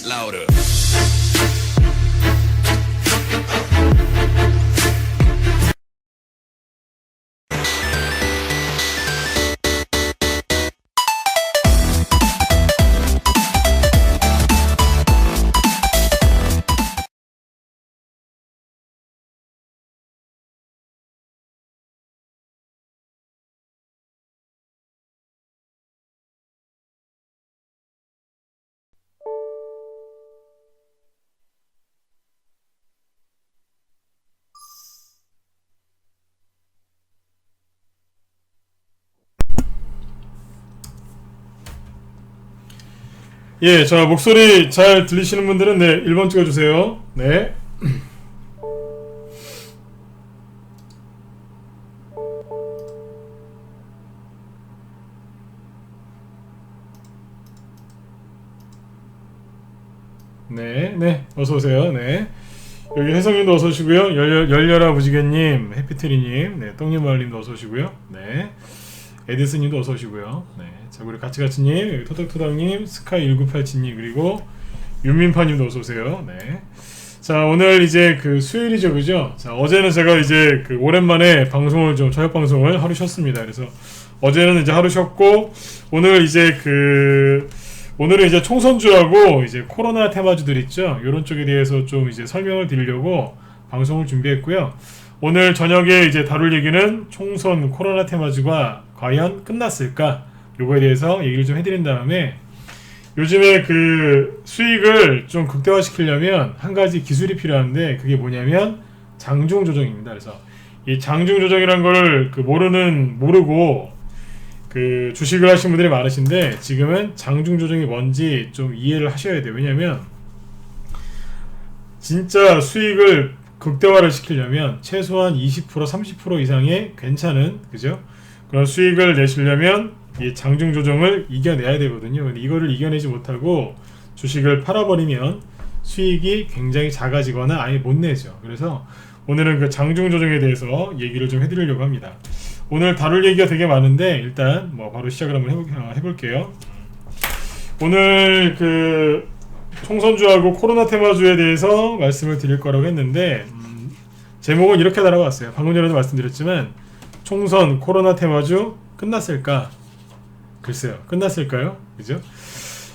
bass louder. 예, 자, 목소리 잘 들리시는 분들은 네, 1번 찍어주세요. 네. 네, 네, 어서오세요. 네. 여기 혜성님도 어서오시고요. 열려라 무지개님, 해피트리님, 네, 떡잎마을님도 어서오시고요. 네. 에디슨님도 어서오시고요. 네. 자, 우리 가치가치님, 여기 토닥토닥님, 스카이1987님, 그리고 윤민파님도 어서오세요. 네. 자, 오늘 이제 그 수요일이죠, 그죠? 자, 어제는 제가 이제 그 오랜만에 방송을 좀, 저녁 방송을 하루 쉬었습니다. 그래서 어제는 이제 하루 쉬었고, 오늘 이제 오늘은 이제 총선주하고 이제 코로나 테마주들 있죠? 요런 쪽에 대해서 좀 이제 설명을 드리려고 방송을 준비했고요. 오늘 저녁에 이제 다룰 얘기는 총선 코로나 테마주가 과연 끝났을까? 요거에 대해서 얘기를 좀 해드린 다음에 요즘에 그 수익을 좀 극대화시키려면 한 가지 기술이 필요한데 그게 뭐냐면 장중 조정입니다. 그래서 이 장중 조정이란 걸 모르고 그 주식을 하신 분들이 많으신데 지금은 장중 조정이 뭔지 좀 이해를 하셔야 돼요. 왜냐면 진짜 수익을 극대화를 시키려면 최소한 20% 30% 이상의 괜찮은 그죠? 그런 수익을 내시려면 이 장중 조정을 이겨내야 되거든요. 근데 이거를 이겨내지 못하고 주식을 팔아버리면 수익이 굉장히 작아지거나 아예 못 내죠. 그래서 오늘은 그 장중 조정에 대해서 얘기를 좀 해드리려고 합니다. 오늘 다룰 얘기가 되게 많은데 일단 뭐 바로 시작을 한번 해볼게요. 오늘 그 총선주하고 코로나 테마주에 대해서 말씀을 드릴 거라고 했는데 제목은 이렇게 달아왔어요. 방금 전에도 말씀드렸지만 총선 코로나 테마주 끝났을까? 글쎄요, 끝났을까요? 그죠?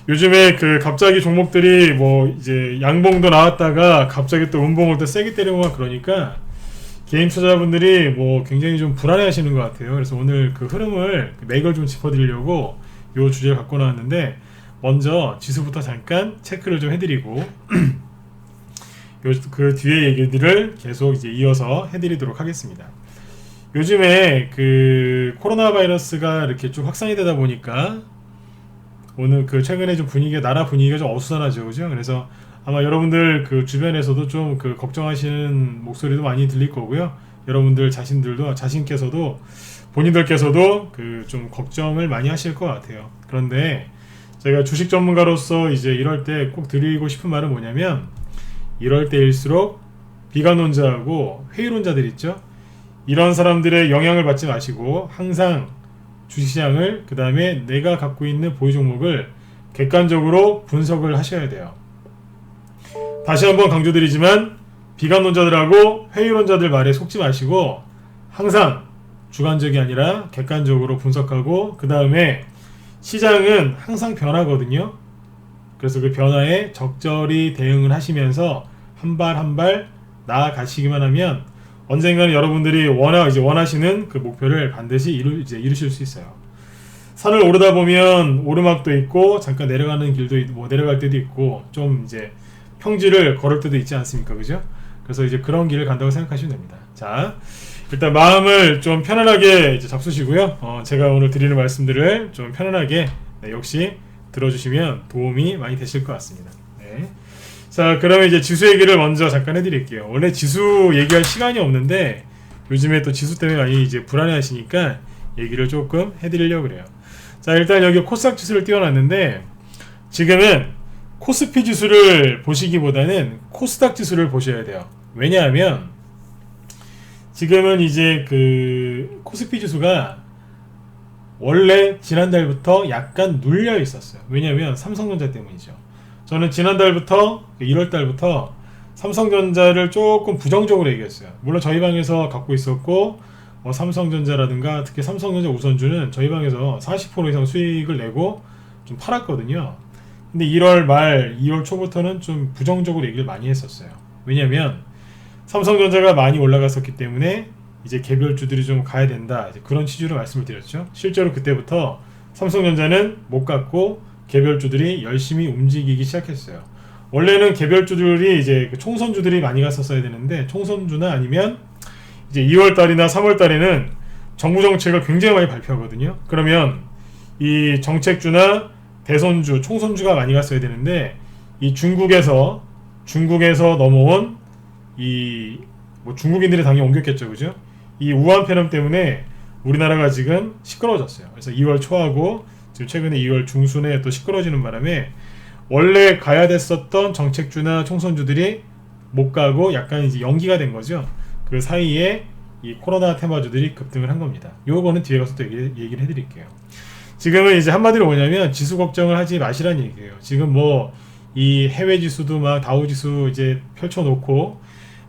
요즘에 그 갑자기 종목들이 뭐 이제 양봉도 나왔다가 갑자기 또 음봉을 또 세게 때리고 막 그러니까 개인 투자자분들이 뭐 굉장히 좀 불안해 하시는 것 같아요. 그래서 오늘 그 흐름을 맥을 좀 짚어드리려고 요 주제를 갖고 나왔는데 먼저 지수부터 잠깐 체크를 좀 해드리고 그 뒤에 얘기들을 계속 이제 이어서 해드리도록 하겠습니다. 요즘에 그 코로나 바이러스가 이렇게 좀 확산이 되다 보니까 오늘 그 최근에 좀 나라 분위기가 좀 어수선하죠, 그죠? 그래서 아마 여러분들 그 주변에서도 좀 그 걱정하시는 목소리도 많이 들릴 거고요. 여러분들 자신께서도 본인들께서도 그 좀 걱정을 많이 하실 것 같아요. 그런데 제가 주식 전문가로서 이제 이럴 때 꼭 드리고 싶은 말은 뭐냐면 이럴 때일수록 비관론자하고 회의론자들 있죠? 이런 사람들의 영향을 받지 마시고 항상 주식시장을 그 다음에 내가 갖고 있는 보유 종목을 객관적으로 분석을 하셔야 돼요. 다시 한번 강조드리지만 비관론자들하고 회의론자들 말에 속지 마시고 항상 주관적이 아니라 객관적으로 분석하고 그 다음에 시장은 항상 변하거든요. 그래서 그 변화에 적절히 대응을 하시면서 한 발 한 발 나아가시기만 하면 언젠가는 여러분들이 원하시는 그 목표를 반드시 이루실 수 있어요. 산을 오르다 보면 오르막도 있고 잠깐 내려가는 길도 있고 내려갈 때도 있고 좀 이제 평지를 걸을 때도 있지 않습니까, 그죠? 그래서 이제 그런 길을 간다고 생각하시면 됩니다. 자, 일단 마음을 좀 편안하게 이제 잡수시고요. 제가 오늘 드리는 말씀들을 좀 편안하게 역시 들어주시면 도움이 많이 되실 것 같습니다. 네. 자, 그러면 이제 지수 얘기를 먼저 잠깐 해드릴게요. 원래 지수 얘기할 시간이 없는데 요즘에 또 지수 때문에 많이 이제 불안해 하시니까 얘기를 조금 해드리려고 그래요. 자, 일단 여기 코스닥 지수를 띄워놨는데 지금은 코스피 지수를 보시기보다는 코스닥 지수를 보셔야 돼요. 왜냐하면 지금은 이제 그 코스피 지수가 원래 지난달부터 약간 눌려 있었어요. 왜냐하면 삼성전자 때문이죠. 저는 지난달부터 1월달부터 삼성전자를 조금 부정적으로 얘기했어요. 물론 저희 방에서 갖고 있었고 삼성전자라든가 특히 삼성전자 우선주는 저희 방에서 40% 이상 수익을 내고 좀 팔았거든요. 근데 1월 말 2월 초부터는 좀 부정적으로 얘기를 많이 했었어요. 왜냐면 삼성전자가 많이 올라갔었기 때문에 이제 개별주들이 좀 가야 된다, 이제 그런 취지로 말씀을 드렸죠. 실제로 그때부터 삼성전자는 못 갔고 개별주들이 열심히 움직이기 시작했어요. 원래는 개별주들이 이제 총선주들이 많이 갔었어야 되는데, 총선주나 아니면 이제 2월달이나 3월달에는 정부 정책을 굉장히 많이 발표하거든요. 그러면 이 정책주나 대선주, 총선주가 많이 갔어야 되는데, 이 중국에서 넘어온 이 중국인들이 당연히 옮겼겠죠, 그죠? 이 우한 폐렴 때문에 우리나라가 지금 시끄러워졌어요. 그래서 2월 초하고 지금 최근에 2월 중순에 또 시끄러지는 바람에 원래 가야 됐었던 정책주나 총선주들이 못 가고 약간 이제 연기가 된 거죠. 그 사이에 이 코로나 테마주들이 급등을 한 겁니다. 요거는 뒤에 가서 또 얘기를 해드릴게요. 지금은 이제 한마디로 뭐냐면 지수 걱정을 하지 마시라는 얘기예요. 지금 뭐 이 해외 지수도 막 다우 지수 이제 펼쳐놓고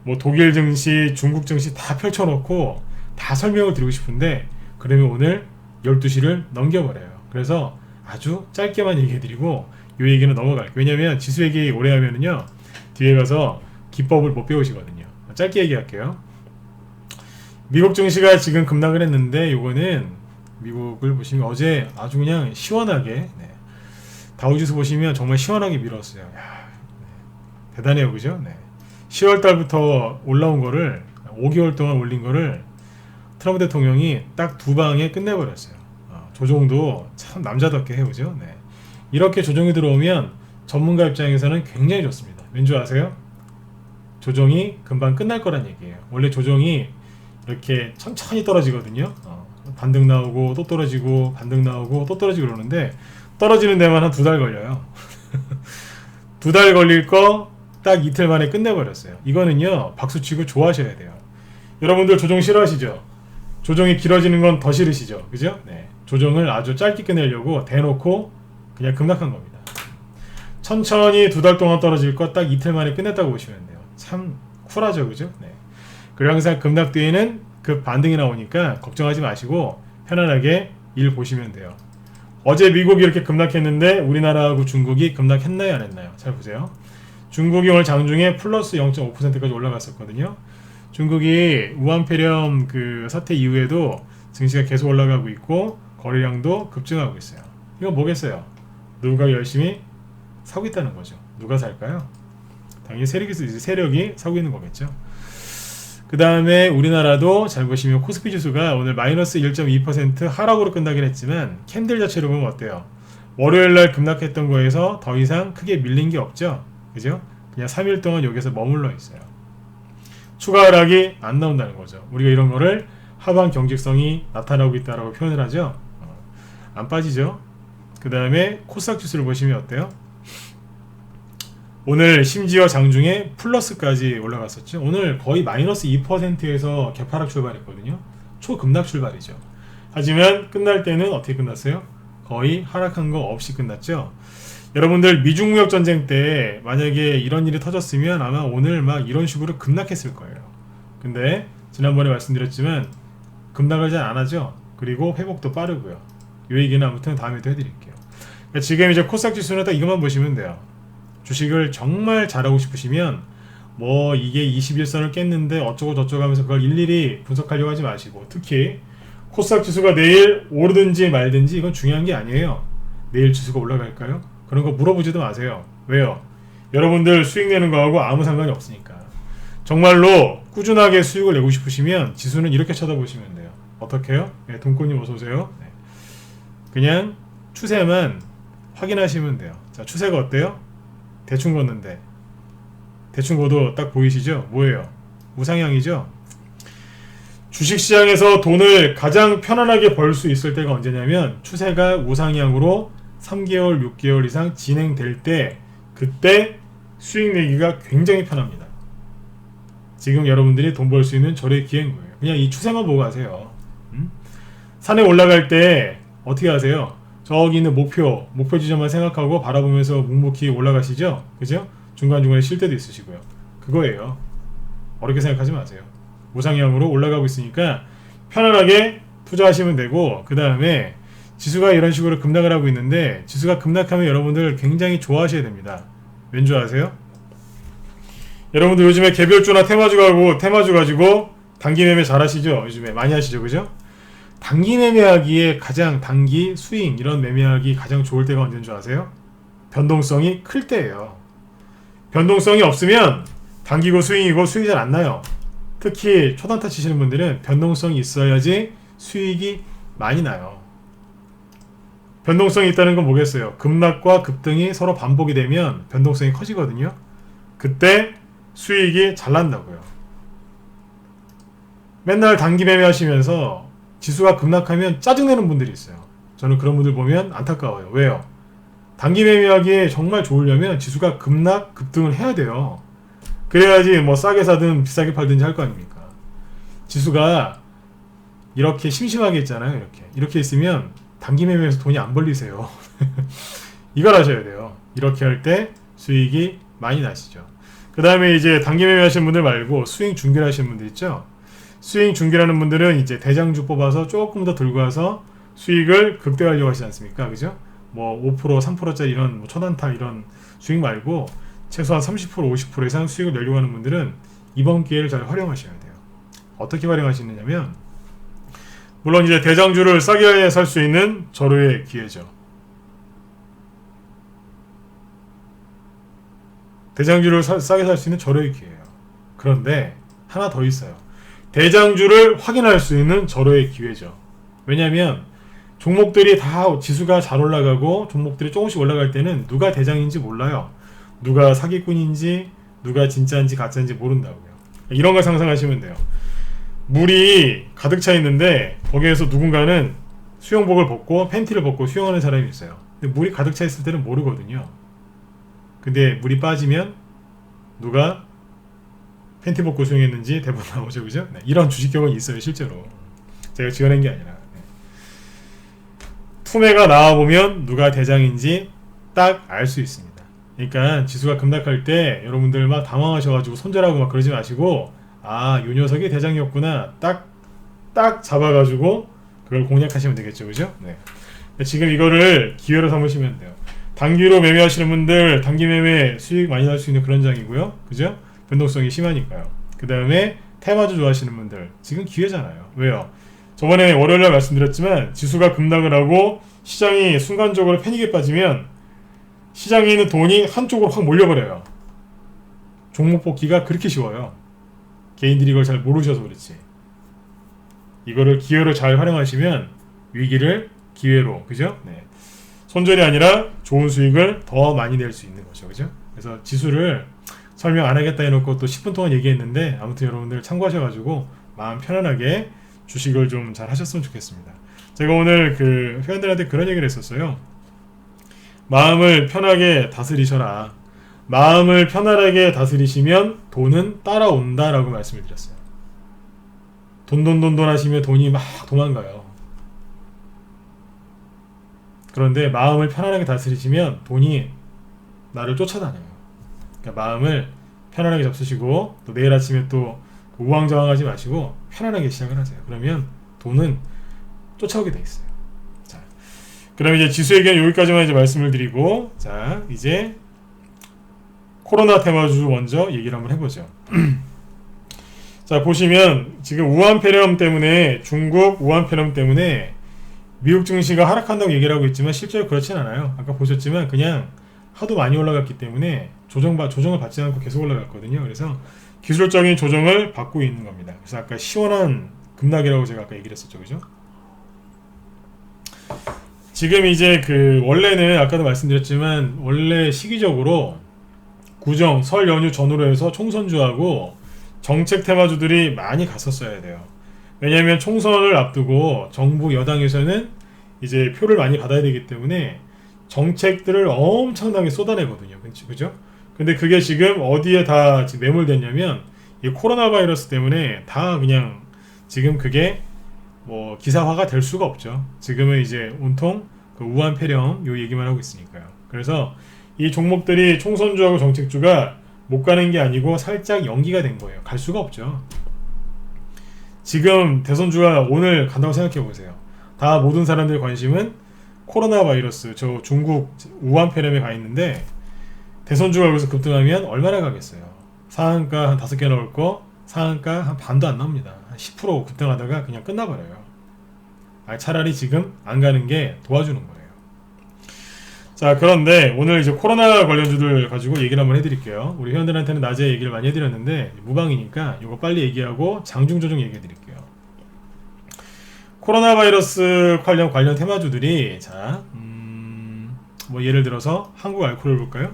뭐 독일 증시, 중국 증시 다 펼쳐놓고 다 설명을 드리고 싶은데, 그러면 오늘 12시를 넘겨버려요. 그래서 아주 짧게만 얘기해드리고 이 얘기는 넘어갈게요. 왜냐면 지수 얘기 오래 하면은요 뒤에 가서 기법을 못 배우시거든요. 짧게 얘기할게요. 미국 증시가 지금 급락을 했는데, 요거는 미국을 보시면 어제 아주 그냥 시원하게 다우지수 보시면 정말 시원하게 밀었어요. 야, 대단해요, 그죠? 10월 달부터 올라온 거를 5개월 동안 올린 거를 트럼프 대통령이 딱 두 방에 끝내버렸어요. 조정도 참 남자답게 해요, 그죠? 이렇게 조정이 들어오면 전문가 입장에서는 굉장히 좋습니다. 왠지 아세요? 조정이 금방 끝날 거란 얘기예요. 원래 조정이 이렇게 천천히 떨어지거든요. 반등 나오고 또 떨어지고, 반등 나오고 또 떨어지고 그러는데, 떨어지는 데만 한 2달 걸려요. 2달 걸릴 거 딱 이틀 만에 끝내버렸어요. 이거는요 박수치고 좋아하셔야 돼요. 여러분들 조정 싫어하시죠? 조정이 길어지는 건 더 싫으시죠? 그죠? 조정을 아주 짧게 끝내려고 대놓고 그냥 급락한 겁니다. 천천히 2달 동안 떨어질 거 딱 이틀 만에 끝냈다고 보시면 돼요. 참 쿨하죠, 그죠? 그리고 항상 급락 뒤에는 그 반등이 나오니까 걱정하지 마시고 편안하게 일 보시면 돼요. 어제 미국이 이렇게 급락했는데 우리나라하고 중국이 급락했나요, 안 했나요? 잘 보세요. 중국이 오늘 장중에 플러스 0.5%까지 올라갔었거든요. 중국이 우한폐렴 그 사태 이후에도 증시가 계속 올라가고 있고 거래량도 급증하고 있어요. 이건 뭐겠어요? 누가 열심히 사고 있다는 거죠. 누가 살까요? 당연히 세력이 사고 있는 거겠죠. 그 다음에 우리나라도 잘 보시면 코스피 지수가 오늘 마이너스 1.2% 하락으로 끝나긴 했지만 캔들 자체로 보면 어때요? 월요일날 급락했던 거에서 더 이상 크게 밀린 게 없죠. 그죠? 그냥 3일 동안 여기서 머물러 있어요. 추가 하락이 안 나온다는 거죠. 우리가 이런 거를 하방 경직성이 나타나고 있다라고 표현을 하죠. 안 빠지죠. 그 다음에 코스닥 지수를 보시면 어때요? 오늘 심지어 장중에 플러스까지 올라갔었죠. 오늘 거의 마이너스 2%에서 개파락 출발했거든요. 초급락 출발이죠. 하지만 끝날 때는 어떻게 끝났어요? 거의 하락한 거 없이 끝났죠. 여러분들 미중 무역 전쟁 때 만약에 이런 일이 터졌으면 아마 오늘 막 이런 식으로 급락했을 거예요. 근데 지난번에 말씀드렸지만 급락을 잘 안 하죠. 그리고 회복도 빠르고요. 이 얘기는 아무튼 다음에 또 해드릴게요. 그러니까 지금 이제 코스닥 지수는 딱 이것만 보시면 돼요. 주식을 정말 잘하고 싶으시면 뭐 이게 21선을 깼는데 어쩌고 저쩌고 하면서 그걸 일일이 분석하려고 하지 마시고, 특히 코스닥 지수가 내일 오르든지 말든지 이건 중요한 게 아니에요. 내일 지수가 올라갈까요? 그런 거 물어보지도 마세요. 왜요? 여러분들 수익 내는 거하고 아무 상관이 없으니까. 정말로 꾸준하게 수익을 내고 싶으시면 지수는 이렇게 쳐다보시면 돼요. 어떻게 해요? 돈꼬님 어서오세요. 그냥 추세만 확인하시면 돼요. 자, 추세가 어때요? 대충 걷는데, 대충 걷도 딱 보이시죠? 뭐예요? 우상향이죠? 주식시장에서 돈을 가장 편안하게 벌 수 있을 때가 언제냐면 추세가 우상향으로 3개월, 6개월 이상 진행될 때, 그때 수익 내기가 굉장히 편합니다. 지금 여러분들이 돈 벌 수 있는 절의 기회인 거예요. 그냥 이 추세만 보고 가세요. 산에 올라갈 때 어떻게 하세요? 저기 있는 목표 지점만 생각하고 바라보면서 묵묵히 올라가시죠? 그죠? 중간중간에 쉴 때도 있으시고요. 그거예요. 어렵게 생각하지 마세요. 우상향으로 올라가고 있으니까 편안하게 투자하시면 되고, 그 다음에 지수가 이런 식으로 급락을 하고 있는데, 지수가 급락하면 여러분들 굉장히 좋아하셔야 됩니다. 왠 줄 아세요? 여러분들 요즘에 개별주나 테마주 가지고 단기 매매 잘 하시죠? 요즘에 많이 하시죠? 그죠? 단기 매매하기에 가장 단기 스윙 이런 매매하기 가장 좋을 때가 언제인 줄 아세요? 변동성이 클 때예요. 변동성이 없으면 단기고 스윙이고 수익이 잘 안 나요. 특히 초단타 치시는 분들은 변동성이 있어야지 수익이 많이 나요. 변동성이 있다는 건 뭐겠어요? 급락과 급등이 서로 반복이 되면 변동성이 커지거든요. 그때 수익이 잘 난다고요. 맨날 단기 매매 하시면서 지수가 급락하면 짜증내는 분들이 있어요. 저는 그런 분들 보면 안타까워요. 왜요? 단기 매매하기에 정말 좋으려면 지수가 급락, 급등을 해야 돼요. 그래야지 뭐 싸게 사든 비싸게 팔든지 할 거 아닙니까? 지수가 이렇게 심심하게 있잖아요. 이렇게 있으면 단기 매매에서 돈이 안 벌리세요. 이걸 하셔야 돼요. 이렇게 할 때 수익이 많이 나시죠. 그 다음에 이제 단기 매매 하시는 분들 말고 스윙 중계를 하시는 분들 있죠. 스윙 중계라는 분들은 이제 대장주 뽑아서 조금 더 들고 와서 수익을 극대화하려고 하시지 않습니까? 그죠? 뭐 5%, 3%짜리 이런 뭐 초단타 이런 수익 말고 최소한 30%, 50% 이상 수익을 내려고 하는 분들은 이번 기회를 잘 활용하셔야 돼요. 어떻게 활용하시느냐면, 물론 이제 대장주를 싸게 살 수 있는 절호의 기회죠. 대장주를 싸게 살 수 있는 절호의 기회예요. 그런데 하나 더 있어요. 대장주를 확인할 수 있는 절호의 기회죠. 왜냐하면 종목들이 다 지수가 잘 올라가고 종목들이 조금씩 올라갈 때는 누가 대장인지 몰라요. 누가 사기꾼인지 누가 진짜인지 가짜인지 모른다고요. 이런 걸 상상하시면 돼요. 물이 가득 차 있는데 거기에서 누군가는 수영복을 벗고 팬티를 벗고 수영하는 사람이 있어요. 근데 물이 가득 차 있을 때는 모르거든요. 근데 물이 빠지면 누가 팬티 벗고 수영했는지 대본 나오죠, 그죠? 네, 이런 주식 경험이 있어요, 실제로. 제가 지어낸 게 아니라. 네. 투매가 나와보면 누가 대장인지 딱 알 수 있습니다. 그러니까 지수가 급락할 때 여러분들 막 당황하셔가지고 손절하고 막 그러지 마시고, 아, 요 녀석이 대장이었구나. 딱 잡아가지고 그걸 공략하시면 되겠죠, 그죠? 네. 지금 이거를 기회로 삼으시면 돼요. 단기로 매매하시는 분들, 단기 매매 수익 많이 날 수 있는 그런 장이고요, 그죠? 변동성이 심하니까요. 그 다음에 테마주 좋아하시는 분들, 지금 기회잖아요. 왜요? 저번에 월요일날 말씀드렸지만 지수가 급락을 하고 시장이 순간적으로 패닉에 빠지면 시장에 있는 돈이 한쪽으로 확 몰려버려요. 종목 뽑기가 그렇게 쉬워요. 개인들이 이걸 잘 모르셔서 그렇지. 이거를 기회로 잘 활용하시면 위기를 기회로, 그죠? 네. 손절이 아니라 좋은 수익을 더 많이 낼 수 있는 거죠, 그죠? 그래서 지수를 설명 안 하겠다 해놓고 또 10분 동안 얘기했는데, 아무튼 여러분들 참고하셔가지고 마음 편안하게 주식을 좀 잘 하셨으면 좋겠습니다. 제가 오늘 그 회원들한테 그런 얘기를 했었어요. 마음을 편하게 다스리셔라. 마음을 편안하게 다스리시면 돈은 따라온다 라고 말씀을 드렸어요. 돈 하시면 돈이 막 도망가요. 그런데 마음을 편안하게 다스리시면 돈이 나를 쫓아다녀요. 그러니까 마음을 편안하게 잡수시고, 또 내일 아침에 또 우왕좌왕하지 마시고 편안하게 시작을 하세요. 그러면 돈은 쫓아오게 돼 있어요. 자, 그럼 이제 지수 얘기는 여기까지만 이제 말씀을 드리고, 자, 이제 코로나 테마주 먼저 얘기를 한번 해보죠. 자, 보시면 지금 우한 폐렴 때문에, 중국 우한 폐렴 때문에 미국 증시가 하락한다고 얘기를 하고 있지만 실제로 그렇진 않아요. 아까 보셨지만 그냥 하도 많이 올라갔기 때문에 조정을 받지 않고 계속 올라갔거든요. 그래서 기술적인 조정을 받고 있는 겁니다. 그래서 아까 시원한 급락이라고 제가 아까 얘기를 했었죠, 그죠? 지금 이제 그 원래는 아까도 말씀드렸지만 원래 시기적으로 구정, 설 연휴 전후로 해서 총선주하고 정책 테마주들이 많이 갔었어야 돼요. 왜냐하면 총선을 앞두고 정부 여당에서는 이제 표를 많이 받아야 되기 때문에 정책들을 엄청나게 쏟아내거든요. 그죠? 근데 그게 지금 어디에 다 지금 매몰됐냐면 이 코로나 바이러스 때문에 다 그냥 지금 그게 뭐 기사화가 될 수가 없죠. 지금은 이제 온통 그 우한 폐렴 요 얘기만 하고 있으니까요. 그래서 이 종목들이 총선주하고 정책주가 못 가는 게 아니고 살짝 연기가 된 거예요. 갈 수가 없죠. 지금 대선주가 오늘 간다고 생각해 보세요. 다 모든 사람들의 관심은 코로나 바이러스, 저 중국 우한 폐렴에 가 있는데 대선주가 여기서 급등하면 얼마나 가겠어요. 상한가 한 5개 나올 거 상한가 한 반도 안 나옵니다. 한 10% 급등하다가 그냥 끝나버려요. 차라리 지금 안 가는 게 도와주는 거예요. 자, 그런데 오늘 이제 코로나 관련주들 가지고 얘기를 한번 해드릴게요. 우리 회원들한테는 낮에 얘기를 많이 해드렸는데 무방이니까 이거 빨리 얘기하고 장중조정 얘기해드릴게요. 코로나 바이러스 관련 테마주들이 자, 뭐 예를 들어서 한국 알코올을 볼까요?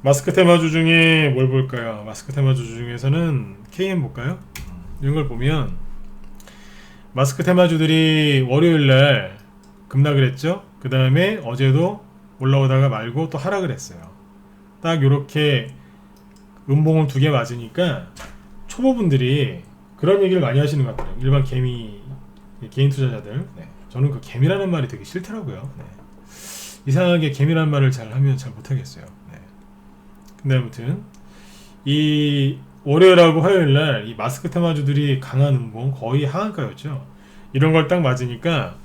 마스크 테마주 중에 뭘 볼까요? 마스크 테마주 중에서는 KM 볼까요? 이런 걸 보면 마스크 테마주들이 월요일날 급락을 했죠. 그 다음에 어제도 올라오다가 말고 또 하락을 했어요. 딱 요렇게 음봉을 2개 맞으니까 초보분들이 그런 얘기를 많이 하시는 것 같아요. 일반 개미 개인 투자자들. 네. 저는 그 개미라는 말이 되게 싫더라고요. 네. 이상하게 개미라는 말을 잘 하면 잘 못하겠어요. 네. 근데 아무튼 이 월요일하고 화요일날 이 마스크 테마주들이 강한 음봉 거의 하한가였죠. 이런 걸 딱 맞으니까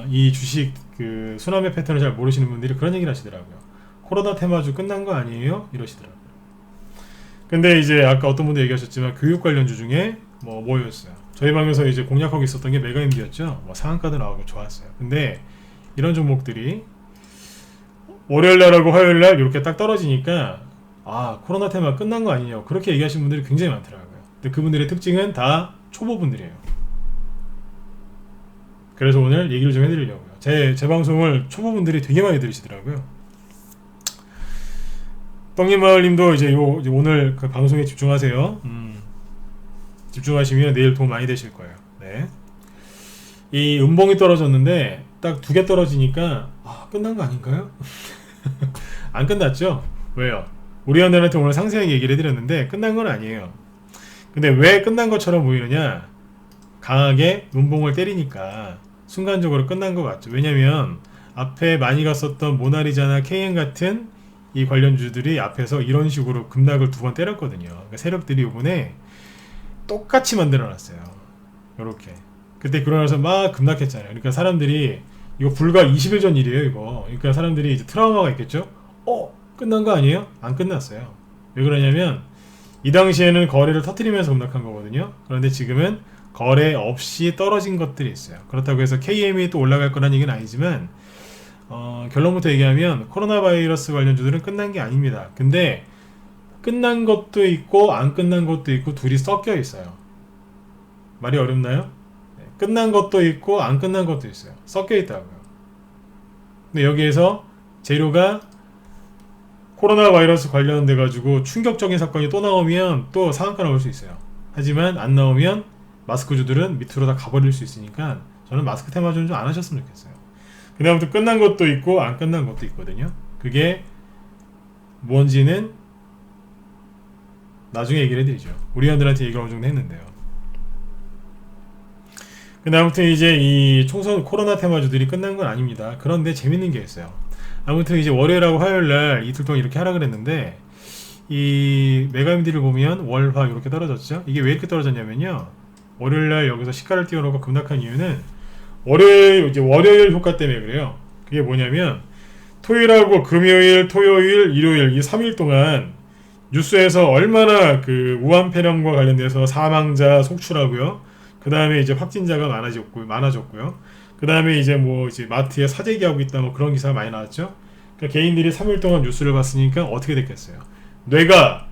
이 주식 그 순환매 패턴을 잘 모르시는 분들이 그런 얘기를 하시더라고요. 코로나 테마주 끝난 거 아니에요? 이러시더라고요. 근데 이제 아까 어떤 분도 얘기하셨지만 교육 관련주 중에 뭐였어요? 저희 방에서 이제 공략하고 있었던 게 메가임디였죠. 상한가도 나오고 좋았어요. 근데 이런 종목들이 월요일날하고 화요일날 이렇게 딱 떨어지니까 코로나 테마 끝난 거 아니냐고 그렇게 얘기하시는 분들이 굉장히 많더라고요. 근데 그분들의 특징은 다 초보분들이에요. 그래서 오늘 얘기를 좀 해드리려고요. 제 방송을 초보분들이 되게 많이 들으시더라고요. 떡잎마을님도 이제 오늘 그 방송에 집중하세요. 집중하시면 내일 도움 많이 되실 거예요. 네. 이 음봉이 떨어졌는데 딱 2개 떨어지니까 끝난 거 아닌가요? 안 끝났죠? 왜요? 우리 회원들한테 오늘 상세하게 얘기를 해드렸는데 끝난 건 아니에요. 근데 왜 끝난 것처럼 보이느냐? 강하게 음봉을 때리니까 순간적으로 끝난 것 같죠. 왜냐면 앞에 많이 갔었던 모나리자나 KM 같은 이 관련주들이 앞에서 이런 식으로 급락을 2번 때렸거든요. 그러니까 세력들이 이번에 똑같이 만들어놨어요. 요렇게 그때 그러고 나서 막 급락했잖아요. 그러니까 사람들이 이거 불과 20일 전 일이에요. 이거 그러니까 사람들이 이제 트라우마가 있겠죠. 끝난 거 아니에요? 안 끝났어요. 왜 그러냐면 이 당시에는 거래를 터뜨리면서 급락한 거거든요. 그런데 지금은 거래 없이 떨어진 것들이 있어요. 그렇다고 해서 KM이 또 올라갈 거란 얘기는 아니지만 결론부터 얘기하면 코로나 바이러스 관련주들은 끝난 게 아닙니다. 근데 끝난 것도 있고 안 끝난 것도 있고 둘이 섞여 있어요. 말이 어렵나요? 네, 끝난 것도 있고 안 끝난 것도 있어요. 섞여 있다고요. 근데 여기에서 재료가 코로나 바이러스 관련돼 가지고 충격적인 사건이 또 나오면 또 상한가 나올 수 있어요. 하지만 안 나오면 마스크주들은 밑으로 다 가버릴 수 있으니까 저는 마스크 테마주는 좀 안 하셨으면 좋겠어요. 그 다음부터 끝난 것도 있고 안 끝난 것도 있거든요. 그게 뭔지는 나중에 얘기를 해드리죠. 우리 회원들한테 얘기를 어느 정도 했는데요. 근데 아무튼 이제 이 총선 코로나 테마주들이 끝난 건 아닙니다. 그런데 재밌는 게 있어요. 아무튼 이제 월요일하고 화요일날 이틀 동안 이렇게 하락을 했는데 이 메가임디를 보면 월화 이렇게 떨어졌죠. 이게 왜 이렇게 떨어졌냐면요. 월요일날 여기서 시가를 띄워놓고 급락한 이유는 월요일 효과 때문에 그래요. 그게 뭐냐면 토요일하고 금요일, 토요일, 일요일 이 3일 동안 뉴스에서 얼마나 그 우한 폐렴과 관련돼서 사망자 속출하고요. 그 다음에 이제 확진자가 많아졌고요. 그 다음에 이제 이제 마트에 사재기하고 있다 그런 기사가 많이 나왔죠. 그러니까 개인들이 3일 동안 뉴스를 봤으니까 어떻게 됐겠어요? 뇌가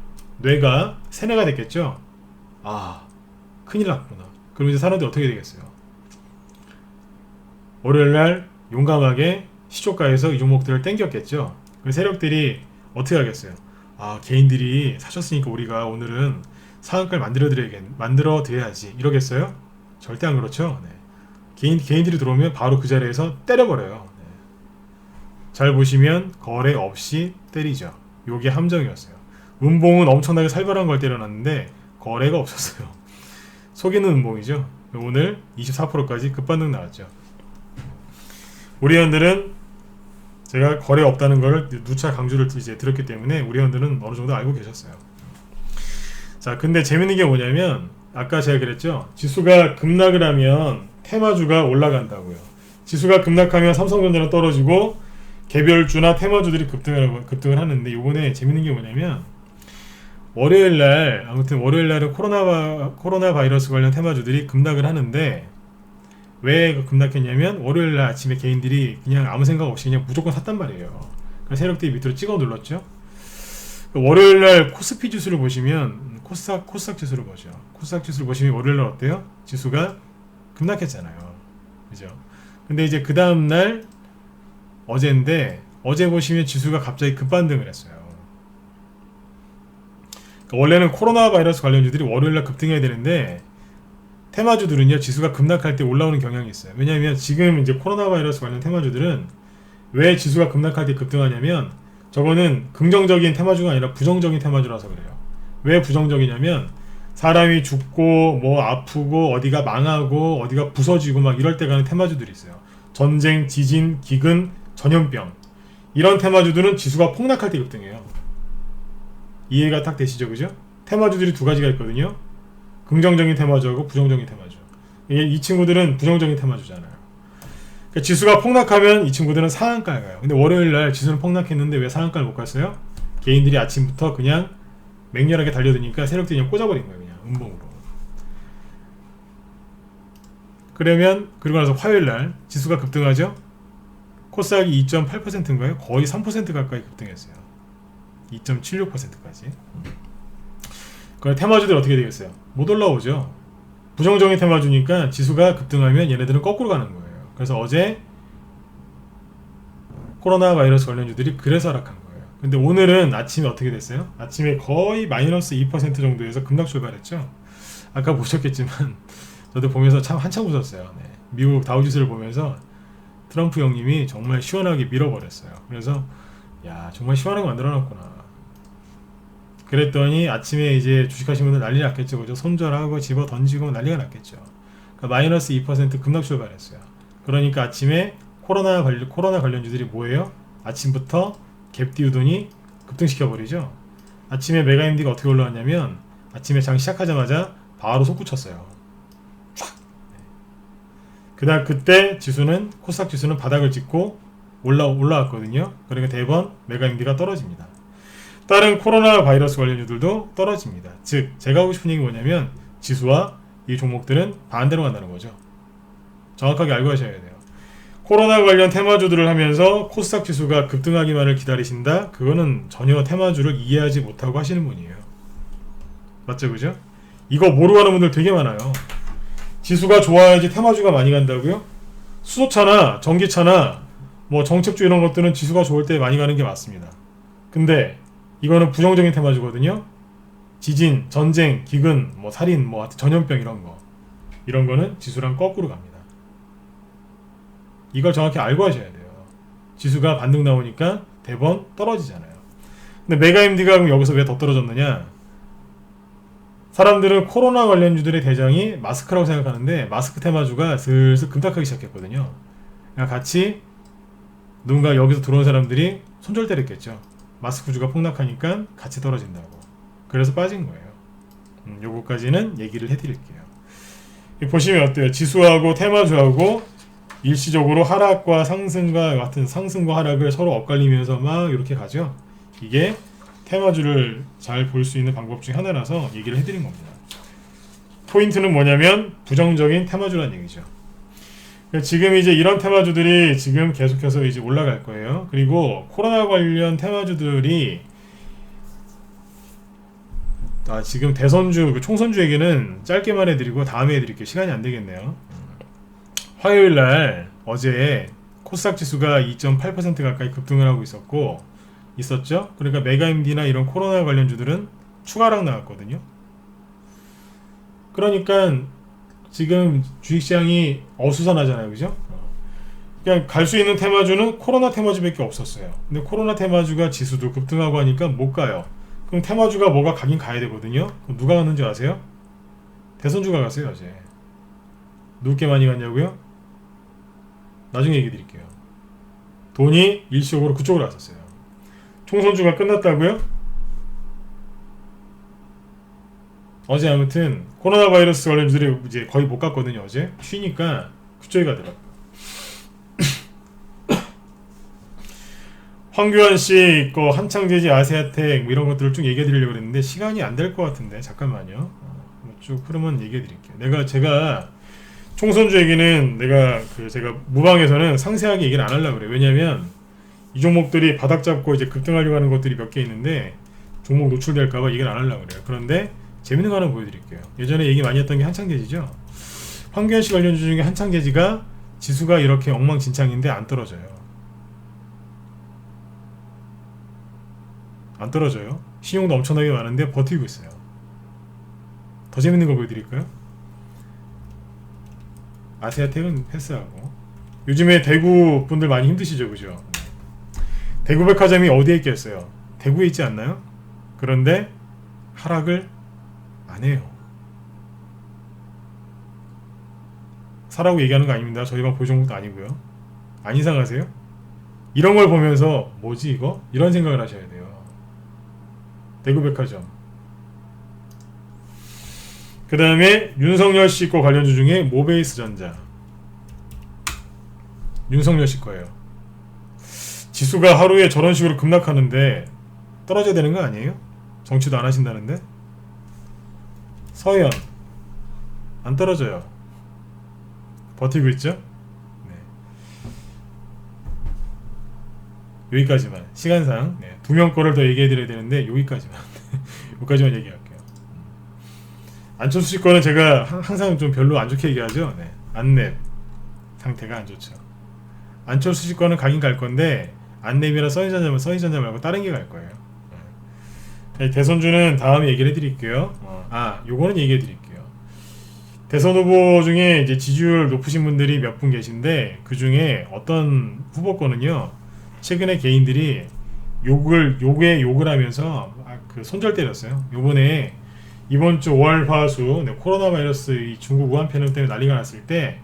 세뇌가 됐겠죠. 큰일 났구나. 그럼 이제 사람들이 어떻게 되겠어요? 월요일날 용감하게 시초가에서 이 종목들을 땡겼겠죠. 그 세력들이 어떻게 하겠어요? 개인들이 사셨으니까 우리가 오늘은 상한가를 만들어 드려야지 이러겠어요? 절대 안 그렇죠. 네. 개인들이 들어오면 바로 그 자리에서 때려버려요. 네. 잘 보시면 거래 없이 때리죠. 요게 함정이었어요. 음봉은 엄청나게 살벌한 걸 때려놨는데 거래가 없었어요. 속이는 음봉이죠. 오늘 24%까지 급반등 나왔죠. 우리 회원들은 제가 거래 없다는 걸 누차 강조를 이제 드렸기 때문에 우리 회원들은 어느 정도 알고 계셨어요. 자, 근데 재밌는 게 뭐냐면 아까 제가 그랬죠. 지수가 급락을 하면 테마주가 올라간다고요. 지수가 급락하면 삼성전자는 떨어지고 개별주나 테마주들이 급등을 하는데 이번에 재밌는 게 뭐냐면 월요일날 아무튼 월요일날은 코로나 바이러스 관련 테마주들이 급락을 하는데 왜 급락했냐면 월요일날 아침에 개인들이 그냥 아무 생각 없이 그냥 무조건 샀단 말이에요. 그래서 세력들이 밑으로 찍어 눌렀죠. 월요일날 코스피 지수를 보시면 코스닥 지수를 보죠. 코스닥 지수를 보시면 월요일날 어때요? 지수가 급락했잖아요. 그죠? 근데 이제 그 다음날 어제인데 어제 보시면 지수가 갑자기 급반등을 했어요. 그러니까 원래는 코로나 바이러스 관련주들이 월요일날 급등해야 되는데 테마주들은요 지수가 급락할 때 올라오는 경향이 있어요. 왜냐하면 지금 이제 코로나 바이러스 관련 테마주들은 왜 지수가 급락할 때 급등하냐면 저거는 긍정적인 테마주가 아니라 부정적인 테마주라서 그래요. 왜 부정적이냐면 사람이 죽고 뭐 아프고 어디가 망하고 어디가 부서지고 막 이럴 때 가는 테마주들이 있어요. 전쟁, 지진, 기근, 전염병 이런 테마주들은 지수가 폭락할 때 급등해요. 이해가 딱 되시죠? 그죠? 테마주들이 두 가지가 있거든요. 긍정적인 테마주하고 부정적인 테마주. 이 친구들은 부정적인 테마주잖아요. 그러니까 지수가 폭락하면 이 친구들은 상한가에 가요. 근데 월요일날 지수는 폭락했는데 왜 상한가를 못 갔어요? 개인들이 아침부터 그냥 맹렬하게 달려드니까 세력들이 그냥 꽂아버린 거예요. 그냥 음봉으로. 그러면 그리고 나서 화요일날 지수가 급등하죠. 코스닥이 2.8%인가요? 거의 3% 가까이 급등했어요. 2.76%까지. 그럼 테마주들 어떻게 되겠어요? 못 올라오죠. 부정적인 테마주니까 지수가 급등하면 얘네들은 거꾸로 가는 거예요. 그래서 어제 코로나 바이러스 관련주들이 그래서 하락한 거예요. 근데 오늘은 아침에 어떻게 됐어요? 아침에 거의 마이너스 2% 정도에서 급락 출발했죠. 아까 보셨겠지만 저도 보면서 참 한참 웃었어요. 네. 미국 다우지수를 보면서 트럼프 형님이 정말 시원하게 밀어버렸어요. 그래서 야 정말 시원하게 만들어놨구나. 그랬더니 아침에 이제 주식하신 분들 난리 났겠죠. 그죠? 손절하고 집어 던지고 난리가 났겠죠. 그러니까 마이너스 2% 급락 출발했어요. 그러니까 아침에 코로나 관련주들이 뭐예요? 아침부터 갭 띄우더니 급등시켜버리죠. 아침에 메가임디가 어떻게 올라왔냐면 아침에 장 시작하자마자 바로 솟구쳤어요. 그다음 그때 지수는 코스닥 지수는 바닥을 찍고 올라왔거든요. 그러니까 대번 메가임디가 떨어집니다. 다른 코로나 바이러스 관련주들도 떨어집니다. 즉 제가 하고 싶은 얘기 뭐냐면 지수와 이 종목들은 반대로 간다는 거죠. 정확하게 알고 하셔야 돼요. 코로나 관련 테마주들을 하면서 코스닥 지수가 급등하기만을 기다리신다? 그거는 전혀 테마주를 이해하지 못하고 하시는 분이에요. 맞죠? 그죠? 이거 모르고 하는 분들 되게 많아요. 지수가 좋아야지 테마주가 많이 간다고요? 수소차나 전기차나 뭐 정책주 이런 것들은 지수가 좋을 때 많이 가는 게 맞습니다. 근데 이거는 부정적인 테마주거든요. 지진, 전쟁, 기근, 뭐 살인, 뭐 전염병 이런 거는 지수랑 거꾸로 갑니다. 이걸 정확히 알고 하셔야 돼요. 지수가 반등 나오니까 대번 떨어지잖아요. 근데 메가임디가 그럼 여기서 왜 더 떨어졌느냐? 사람들은 코로나 관련주들의 대장이 마스크라고 생각하는데 마스크 테마주가 슬슬 급락하기 시작했거든요. 그러니까 같이 누군가 여기서 들어온 사람들이 손절 때렸겠죠. 마스크주가 폭락하니까 같이 떨어진다고. 그래서 빠진 거예요. 요거까지는 얘기를 해드릴게요. 보시면 어때요? 지수하고 테마주하고 일시적으로 하락과 상승과 같은 상승과 하락을 서로 엇갈리면서 막 이렇게 가죠. 이게 테마주를 잘 볼 수 있는 방법 중에 하나라서 얘기를 해드린 겁니다. 포인트는 뭐냐면 부정적인 테마주라는 얘기죠. 지금 이제 이런 테마주들이 지금 계속해서 이제 올라갈 거예요. 그리고 코로나 관련 테마주들이 지금 대선주, 총선주 얘기는 짧게만 해드리고 다음에 해드릴게요. 시간이 안 되겠네요. 화요일날 어제 코스닥 지수가 2.8% 가까이 급등을 하고 있었죠. 그러니까 메가임디나 이런 코로나 관련주들은 추가락 나왔거든요. 그러니까 지금 주식시장이 어수선하잖아요. 그죠? 그냥 갈 수 있는 테마주는 코로나 테마주밖에 없었어요. 근데 코로나 테마주가 지수도 급등하고 하니까 못 가요. 그럼 테마주가 뭐가 가긴 가야 되거든요. 그럼 누가 갔는지 아세요? 대선주가 갔어요. 어제. 누구께 많이 갔냐고요? 나중에 얘기 드릴게요. 돈이 일시적으로 그쪽으로 왔었어요. 총선주가 끝났다고요? 어제 아무튼 코로나 바이러스 관련주들이 이제 거의 못 갔거든요. 어제 쉬니까 그쪽에 가더라고요. 황교안 씨 거 한창제지 아세아텍 뭐 이런 것들을 쭉 얘기해 드리려고 했는데 시간이 안 될 것 같은데 잠깐만요. 쭉 흐름은 얘기해 드릴게요. 제가 총선주 얘기는 제가 무방에서는 상세하게 얘기를 안 하려고 그래요. 왜냐면 이 종목들이 바닥 잡고 이제 급등하려고 하는 것들이 몇 개 있는데 종목 노출될까봐 얘기를 안 하려고 그래요. 그런데 재밌는 거 하나 보여드릴게요. 예전에 얘기 많이 했던 게 한창제지죠. 황교안 씨 관련주 중에 한창제지가 지수가 이렇게 엉망진창인데 안 떨어져요. 안 떨어져요. 신용도 엄청나게 많은데 버티고 있어요. 더 재밌는 거 보여드릴까요? 아세아텍은 패스하고. 요즘에 대구 분들 많이 힘드시죠, 그죠? 대구 백화점이 어디에 있겠어요? 대구에 있지 않나요? 그런데 하락을 안 해요. 사라고 얘기하는 거 아닙니다. 저희만 보여준 것도 아니고요. 안 이상하세요? 이런 걸 보면서 뭐지 이거? 이런 생각을 하셔야 돼요. 대구 백화점. 그 다음에 윤석열 씨 거 관련주 중에 모베이스 전자. 윤석열 씨 거예요. 지수가 하루에 저런 식으로 급락하는데 떨어져야 되는 거 아니에요? 정치도 안 하신다는데? 서현 안 떨어져요. 버티고 있죠? 네. 여기까지만 시간상 두 명 거를 더 얘기해 드려야 되는데 여기까지만 여기까지만 얘기할게요. 안철수 씨 거는 제가 항상 좀 별로 안 좋게 얘기하죠. 네. 안랩 상태가 안 좋죠. 안철수 씨 거는 가긴 갈 건데 안랩이나 써니전자 말고 다른 게 갈 거예요. 네. 대선주는 다음에 얘기를 해드릴게요. 요거는 얘기해 드릴게요. 대선 후보 중에 이제 지지율 높으신 분들이 몇 분 계신데 그 중에 어떤 후보 거는요 최근에 개인들이 욕을 하면서 그 손절 때렸어요. 요번에 이번 주 5월 화수 코로나 바이러스 이 중국 우한 편향 때문에 난리가 났을 때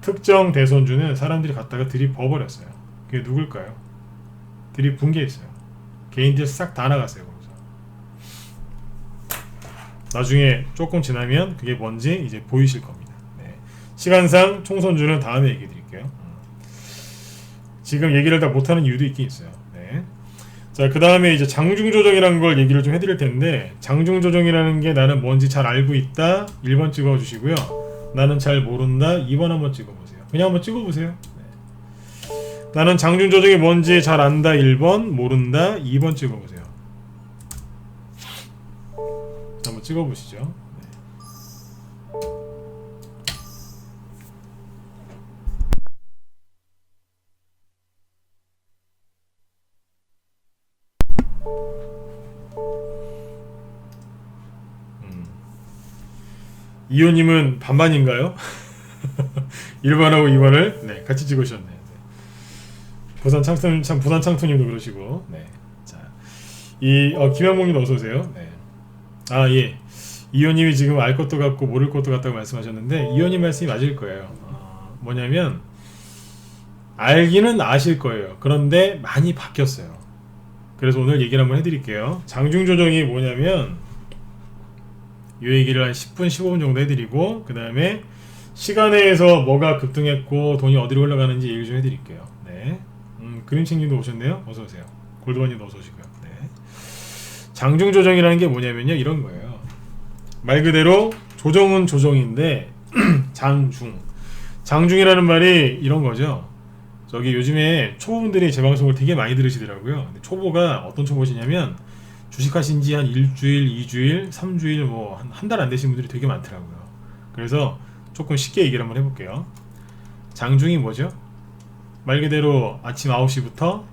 특정 대선주는 사람들이 갖다가 들이부어버렸어요. 그게 누굴까요? 들이분 게 있어요. 개인들 싹 다 나갔어요. 거기서. 나중에 조금 지나면 그게 뭔지 이제 보이실 겁니다. 네. 시간상 총선주는 다음에 얘기해 드릴게요. 지금 얘기를 다 못하는 이유도 있긴 있어요. 네. 자, 그 다음에 이제 장중조정이라는 걸 얘기를 좀 해드릴 텐데, 장중조정이라는 게 나는 뭔지 잘 알고 있다 1번 찍어주시고요. 나는 잘 모른다 2번 한번 찍어보세요. 그냥 한번 찍어보세요. 네. 나는 장중조정이 뭔지 잘 안다 1번, 모른다 2번 찍어보세요. 한번 찍어보시죠. 네. 이호님은 반반인가요? 1번하고 2번을 네, 같이 찍으셨네요. 네. 부산 창투님도 그러시고, 네. 자, 김현봉님도 어서 오세요. 네. 예. 이호님이 지금 알 것도 같고 모를 것도 같다고 말씀하셨는데 이호님 말씀이 맞을 거예요. 뭐냐면 알기는 아실 거예요. 그런데 많이 바뀌었어요. 그래서 오늘 얘기를 한번 해드릴게요. 장중조정이 뭐냐면 이 얘기를 한 10분 15분 정도 해드리고 그 다음에 시간에서 뭐가 급등했고 돈이 어디로 흘러가는지 얘기 좀 해드릴게요. 네. 그림책님도 오셨네요. 어서오세요. 골드원님도 어서오시고요. 네. 장중조정이라는 게 뭐냐면요 이런 거예요. 말 그대로 조정은 조정인데 장중이라는 말이 이런 거죠. 저기 요즘에 초보분들이 제 방송을 되게 많이 들으시더라고요. 근데 초보가 어떤 초보시냐면 주식하신 지 한 일주일, 2주일, 3주일 뭐 한 달 안 되신 분들이 되게 많더라고요. 그래서 조금 쉽게 얘기를 한번 해볼게요. 장중이 뭐죠? 말 그대로 아침 9시부터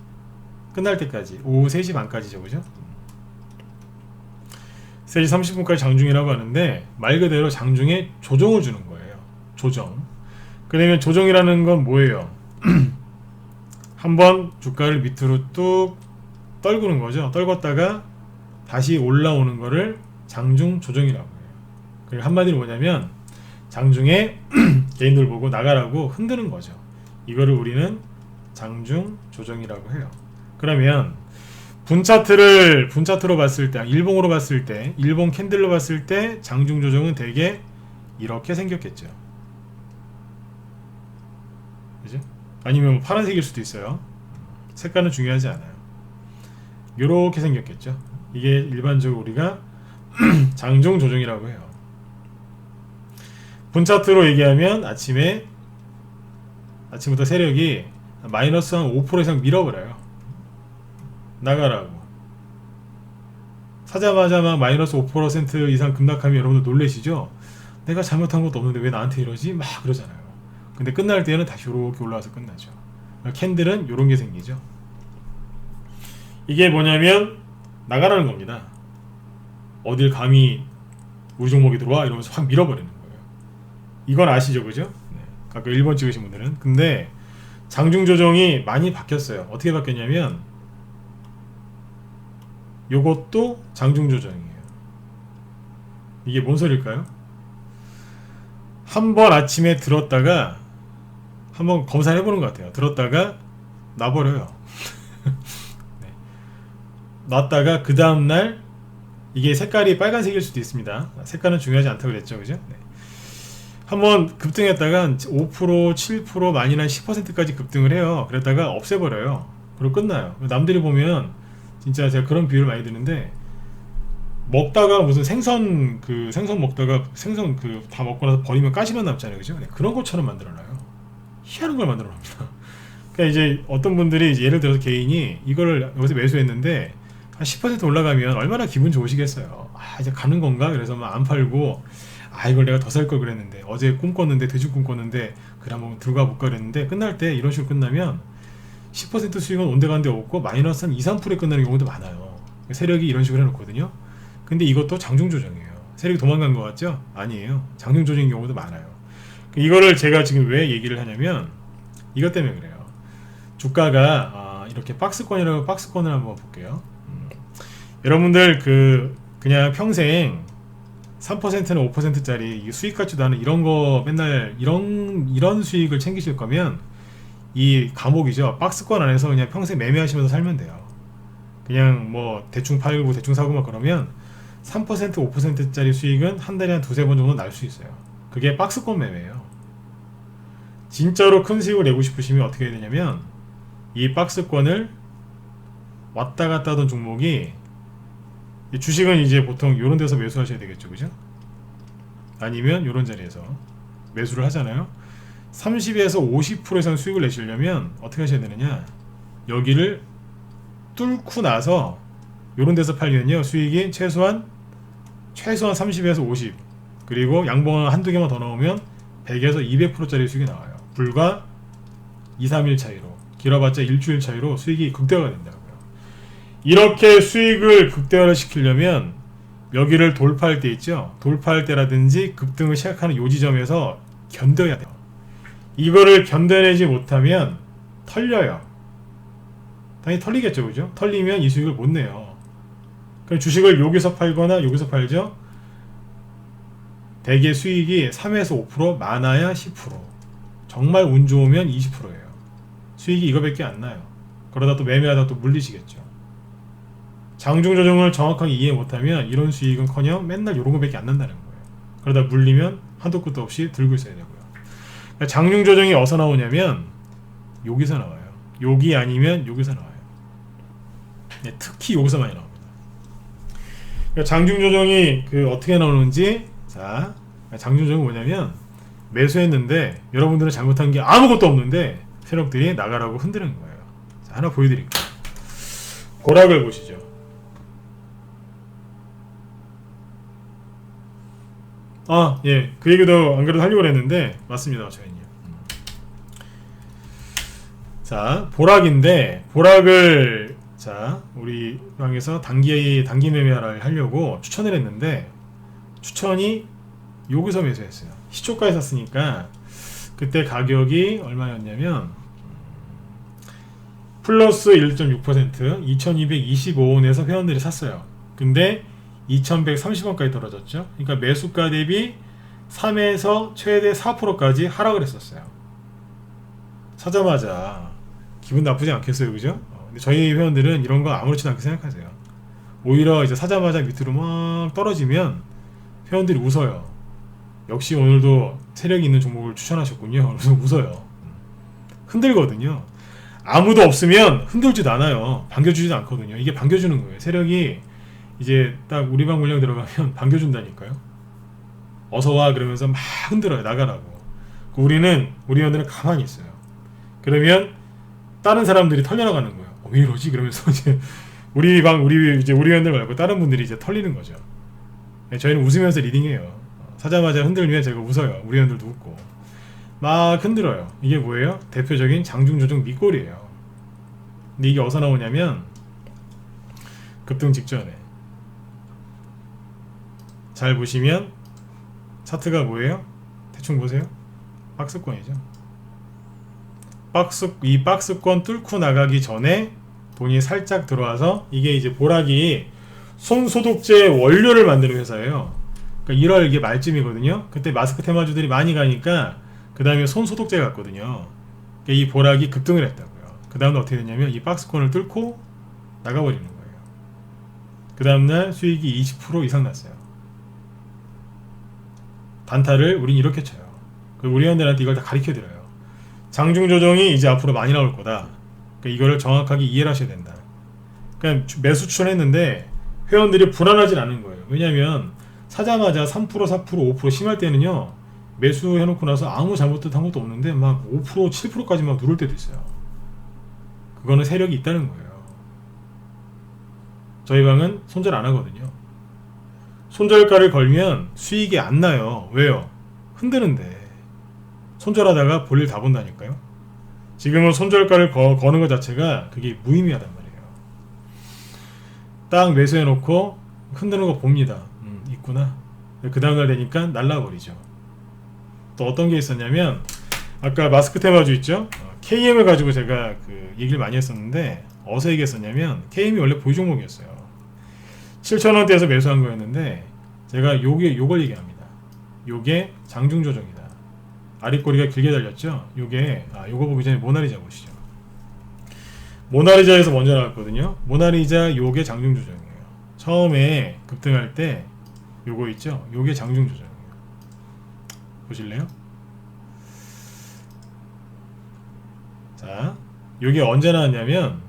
끝날 때까지 오후 3시 반까지죠. 그죠? 3시 30분까지 장중이라고 하는데 말 그대로 장중에 조정을 주는 거예요. 조정. 그러면 조정이라는 건 뭐예요? 한번 주가를 밑으로 뚝 떨구는 거죠. 떨궜다가 다시 올라오는 거를 장중 조정이라고 해요. 그리고 한마디로 뭐냐면 장중에 개인들 보고 나가라고 흔드는 거죠. 이거를 우리는 장중 조정이라고 해요. 그러면 분차트로 봤을 때, 일봉으로 봤을 때, 일봉 캔들로 봤을 때 장중 조정은 대개 이렇게 생겼겠죠. 그죠? 아니면 뭐 파란색일 수도 있어요. 색깔은 중요하지 않아요. 이렇게 생겼겠죠. 이게 일반적으로 우리가 장중 조정이라고 해요. 분차트로 얘기하면 아침부터 세력이 마이너스 한 5% 이상 밀어버려요. 나가라고. 사자마자 막 마이너스 5% 이상 급락하면 여러분들 놀라시죠? 내가 잘못한 것도 없는데 왜 나한테 이러지? 막 그러잖아요. 근데 끝날 때는 다시 이렇게 올라와서 끝나죠. 캔들은 이런 게 생기죠. 이게 뭐냐면 나가라는 겁니다. 어딜 감히 우리 종목이 들어와? 이러면서 확 밀어버리는 거예요. 이건 아시죠? 그죠? 네. 아까 1번 찍으신 분들은. 근데 장중 조정이 많이 바뀌었어요. 어떻게 바뀌었냐면 요것도 장중 조정이에요. 이게 뭔 소리일까요? 한번 아침에 들었다가 한번 검사를 해보는 것 같아요. 들었다가 놔버려요. 네. 놨다가 그 다음날 이게 색깔이 빨간색일 수도 있습니다. 색깔은 중요하지 않다고 그랬죠. 그죠? 네. 한번 급등했다가 5%, 7%, 많이는 10%까지 급등을 해요. 그랬다가 없애버려요. 그리고 끝나요. 남들이 보면 진짜 제가 그런 비유를 많이 드는데, 먹다가 무슨 생선 먹다가 생선 다 먹고 나서 버리면 가시만 남잖아요. 그죠? 네, 그런 것처럼 만들어놔요. 희한한 걸 만들어놔니다. 그러니까 이제 어떤 분들이 이제 예를 들어서 개인이 이걸 여기서 매수했는데 한 10% 올라가면 얼마나 기분 좋으시겠어요. 이제 가는 건가? 그래서 막 안 팔고, 이걸 내가 더 살 걸 그랬는데, 어제 꿈꿨는데, 돼지 꿈꿨는데, 그래 한번 들고 가볼까 그랬는데, 끝날 때 이런 식으로 끝나면 10% 수익은 온데간데 없고 마이너스 한 2, 3%에 끝나는 경우도 많아요. 세력이 이런 식으로 해놓거든요. 근데 이것도 장중 조정이에요. 세력이 도망간 것 같죠? 아니에요. 장중 조정인 경우도 많아요. 이거를 제가 지금 왜 얘기를 하냐면 이것 때문에 그래요. 주가가 이렇게 박스권을 한번 볼게요. 여러분들 그냥 평생 3%나 5%짜리 수익 같지도 않은 이런 거 맨날 이런 수익을 챙기실 거면 이 감옥이죠. 박스권 안에서 그냥 평생 매매하시면서 살면 돼요. 그냥 뭐 대충 팔고 대충 사고 막 그러면 3%, 5%짜리 수익은 한 달에 한 두세 번 정도 날 수 있어요. 그게 박스권 매매예요. 진짜로 큰 수익을 내고 싶으시면 어떻게 해야 되냐면 이 박스권을 왔다 갔다 하던 종목이, 주식은 이제 보통 이런 데서 매수하셔야 되겠죠. 그죠? 아니면 이런 자리에서 매수를 하잖아요. 30에서 50% 이상 수익을 내시려면 어떻게 하셔야 되느냐, 여기를 뚫고 나서 이런 데서 팔면요 수익이 최소한 30에서 50, 그리고 양봉을 한두 개만 더 넣으면 100에서 200%짜리 수익이 나와요. 불과 2, 3일 차이로, 길어봤자 일주일 차이로 수익이 극대화가 된다고요. 이렇게 수익을 극대화를 시키려면 여기를 돌파할 때 있죠, 돌파할 때라든지 급등을 시작하는 요 지점에서 견뎌야 돼요. 이거를 견뎌내지 못하면 털려요. 당연히 털리겠죠. 그죠? 털리면 이 수익을 못 내요. 그럼 주식을 여기서 팔거나 여기서 팔죠. 대개 수익이 3에서 5%, 많아야 10%, 정말 운 좋으면 20%예요. 수익이 이거밖에 안 나요. 그러다 또 매매하다 또 물리시겠죠. 장중 조정을 정확하게 이해 못하면 이런 수익은커녕 맨날 이런 거밖에 안 난다는 거예요. 그러다 물리면 한도 끝도 없이 들고 있어야 되고요. 그러니까 장중 조정이 어디서 나오냐면 여기서 나와요. 여기 아니면 여기서 나와요. 네, 특히 여기서 많이 나옵니다. 그러니까 장중 조정이 어떻게 나오는지, 자, 장중 조정이 뭐냐면 매수했는데 여러분들은 잘못한 게 아무것도 없는데 세력들이 나가라고 흔드는 거예요. 자, 하나 보여드릴게요. 고락을 보시죠. 예, 그 얘기도 안 그래도 하려고 했는데 맞습니다, 저희는요. 자, 보락인데, 보락을 우리 방에서 단기 매매를 하려고 추천을 했는데, 추천이 여기서 매수했어요. 시초가에 샀으니까 그때 가격이 얼마였냐면 플러스 1.6%, 2225원에서 회원들이 샀어요. 근데 2130원까지 떨어졌죠. 그러니까 매수가 대비 3에서 최대 4%까지 하락을 했었어요. 사자마자 기분 나쁘지 않겠어요, 그죠? 근데 저희 회원들은 이런 거 아무렇지도 않게 생각하세요. 오히려 이제 사자마자 밑으로 막 떨어지면 회원들이 웃어요. 역시 오늘도 세력이 있는 종목을 추천하셨군요. 그래서 웃어요. 흔들거든요. 아무도 없으면 흔들지도 않아요. 반겨주지도 않거든요. 이게 반겨주는 거예요. 세력이 이제 딱 우리 방 물량 들어가면 반겨준다니까요. 어서와 그러면서 막 흔들어요. 나가라고. 우리 회원들은 가만히 있어요. 그러면 다른 사람들이 털려나가는 거예요. 왜 이러지? 그러면서 이제 우리 회원들 말고 다른 분들이 이제 털리는 거죠. 저희는 웃으면서 리딩해요. 사자마자 흔들면 제가 웃어요. 우리 회원들도 웃고 막 흔들어요. 이게 뭐예요? 대표적인 장중조정 밑골이에요. 근데 이게 어디서 나오냐면 급등 직전에 잘 보시면 차트가 뭐예요? 대충 보세요. 박스권이죠. 이 박스권 뚫고 나가기 전에 돈이 살짝 들어와서 이게 이제 보라기 손소독제 원료를 만드는 회사예요. 그러니까 1월 이게 말쯤이거든요. 그때 마스크 테마주들이 많이 가니까 그 다음에 손소독제 갔거든요. 그러니까 이 보라기 급등을 했다고요. 그 다음에 어떻게 됐냐면 이 박스권을 뚫고 나가버리는 거예요. 그 다음날 수익이 20% 이상 났어요. 단타를 우린 이렇게 쳐요. 우리 회원들한테 이걸 다 가르쳐드려요. 장중조정이 이제 앞으로 많이 나올 거다. 그러니까 이거를 정확하게 이해를 하셔야 된다. 그러니까 매수 추천했는데 회원들이 불안하진 않은 거예요. 왜냐면 사자마자 3%, 4%, 5% 심할 때는요, 매수해놓고 나서 아무 잘못한 것도 없는데 막 5%, 7%까지 막 누를 때도 있어요. 그거는 세력이 있다는 거예요. 저희 방은 손절 안 하거든요. 손절가를 걸면 수익이 안 나요. 왜요? 흔드는데. 손절하다가 볼일 다 본다니까요. 지금은 손절가를 거는 것 자체가 그게 무의미하단 말이에요. 딱 매수해놓고 흔드는 거 봅니다. 있구나. 그 다음날 되니까 날라버리죠. 또 어떤 게 있었냐면 아까 마스크 테마주 있죠? KM을 가지고 제가 그 얘기를 많이 했었는데 어디서 얘기했었냐면 KM이 원래 보유 종목이었어요. 7,000원대에서 매수한 거였는데 제가 요걸 얘기합니다. 요게 장중 조정이다. 아랫꼬리가 길게 달렸죠? 요거 보기 전에 모나리자 보시죠. 모나리자에서 먼저 나왔거든요. 모나리자 요게 장중 조정이에요. 처음에 급등할 때 요거 있죠? 요게 장중 조정이에요. 보실래요? 자, 요게 언제 나왔냐면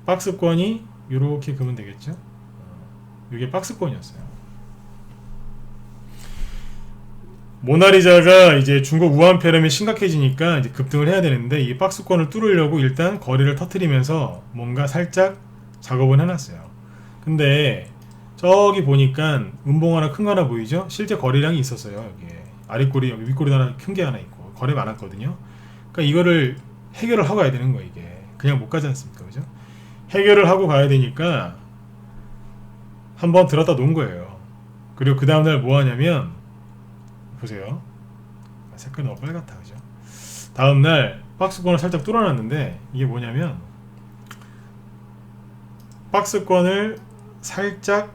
박스권이 요렇게 그면 되겠죠? 요게 박스권이었어요. 모나리자가 이제 중국 우한 폐렴이 심각해지니까 이제 급등을 해야 되는데 이 박스권을 뚫으려고 일단 거래를 터트리면서 뭔가 살짝 작업은 해놨어요. 근데 저기 보니까 음봉 하나 큰 거 하나 보이죠? 실제 거래량이 있었어요. 여기에 아랫꼬리 여기 윗꼬리 하나 큰 게 하나 있고 거래 많았거든요. 그러니까 이거를 해결을 하고 가야 되는 거예요. 이게 그냥 못 가지 않습니까? 그죠? 해결을 하고 가야 되니까 한번 들었다 놓은 거예요. 그리고 그 다음날 뭐 하냐면 보세요. 색깔 너무 빨갛다. 그죠? 다음날 박스권을 살짝 뚫어놨는데 이게 뭐냐면 박스권을 살짝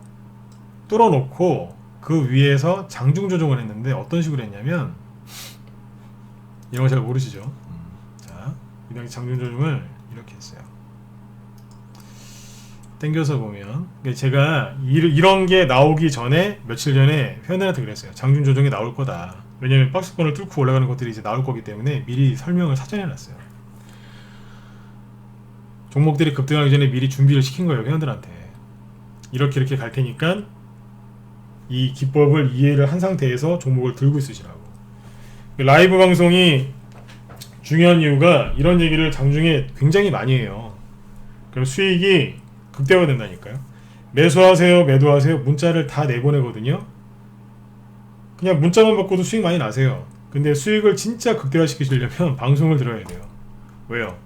뚫어놓고 그 위에서 장중 조정을 했는데 어떤 식으로 했냐면 이런 거 잘 모르시죠? 자, 이렇게 장중 조정을 이렇게 했어요. 당겨서 보면 제가 이런 게 나오기 전에 며칠 전에 회원들한테 그랬어요. 장중 조정이 나올 거다. 왜냐면 박스권을 뚫고 올라가는 것들이 이제 나올 거기 때문에 미리 설명을 사전에 해놨어요. 종목들이 급등하기 전에 미리 준비를 시킨 거예요. 회원들한테. 이렇게 갈 테니까 이 기법을 이해를 한 상태에서 종목을 들고 있으시라고. 라이브 방송이 중요한 이유가 이런 얘기를 장중에 굉장히 많이 해요. 그럼 수익이 극대화 된다니까요. 매수하세요, 매도하세요 문자를 다 내보내거든요. 그냥 문자만 받고도 수익 많이 나세요. 근데 수익을 진짜 극대화 시키시려면 방송을 들어야 돼요. 왜요?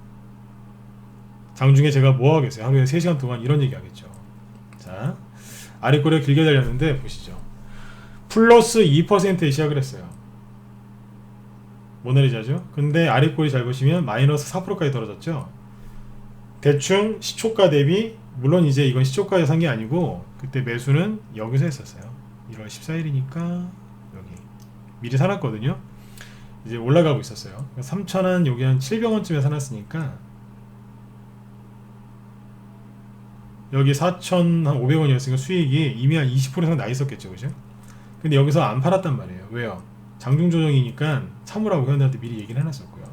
장중에 제가 뭐 하겠어요? 하루에 3시간 동안 이런 얘기 하겠죠. 자, 아랫꼬리가 길게 달렸는데 보시죠. 플러스 2%에 시작을 했어요. 모나리자죠. 근데 아랫꼬리 잘 보시면 마이너스 4%까지 떨어졌죠. 대충 시초가 대비, 물론 이제 이건 시초가에 산 게 아니고 그때 매수는 여기서 했었어요. 1월 14일이니까 여기 미리 사놨거든요. 이제 올라가고 있었어요. 3,000원 여기 한 700원쯤에 사놨으니까 여기 4,500원이었으니까 수익이 이미 한 20% 이상 나 있었겠죠, 그죠? 근데 여기서 안 팔았단 말이에요. 왜요? 장중 조정이니까 참으라고 회원들한테 미리 얘기를 해놨었고요.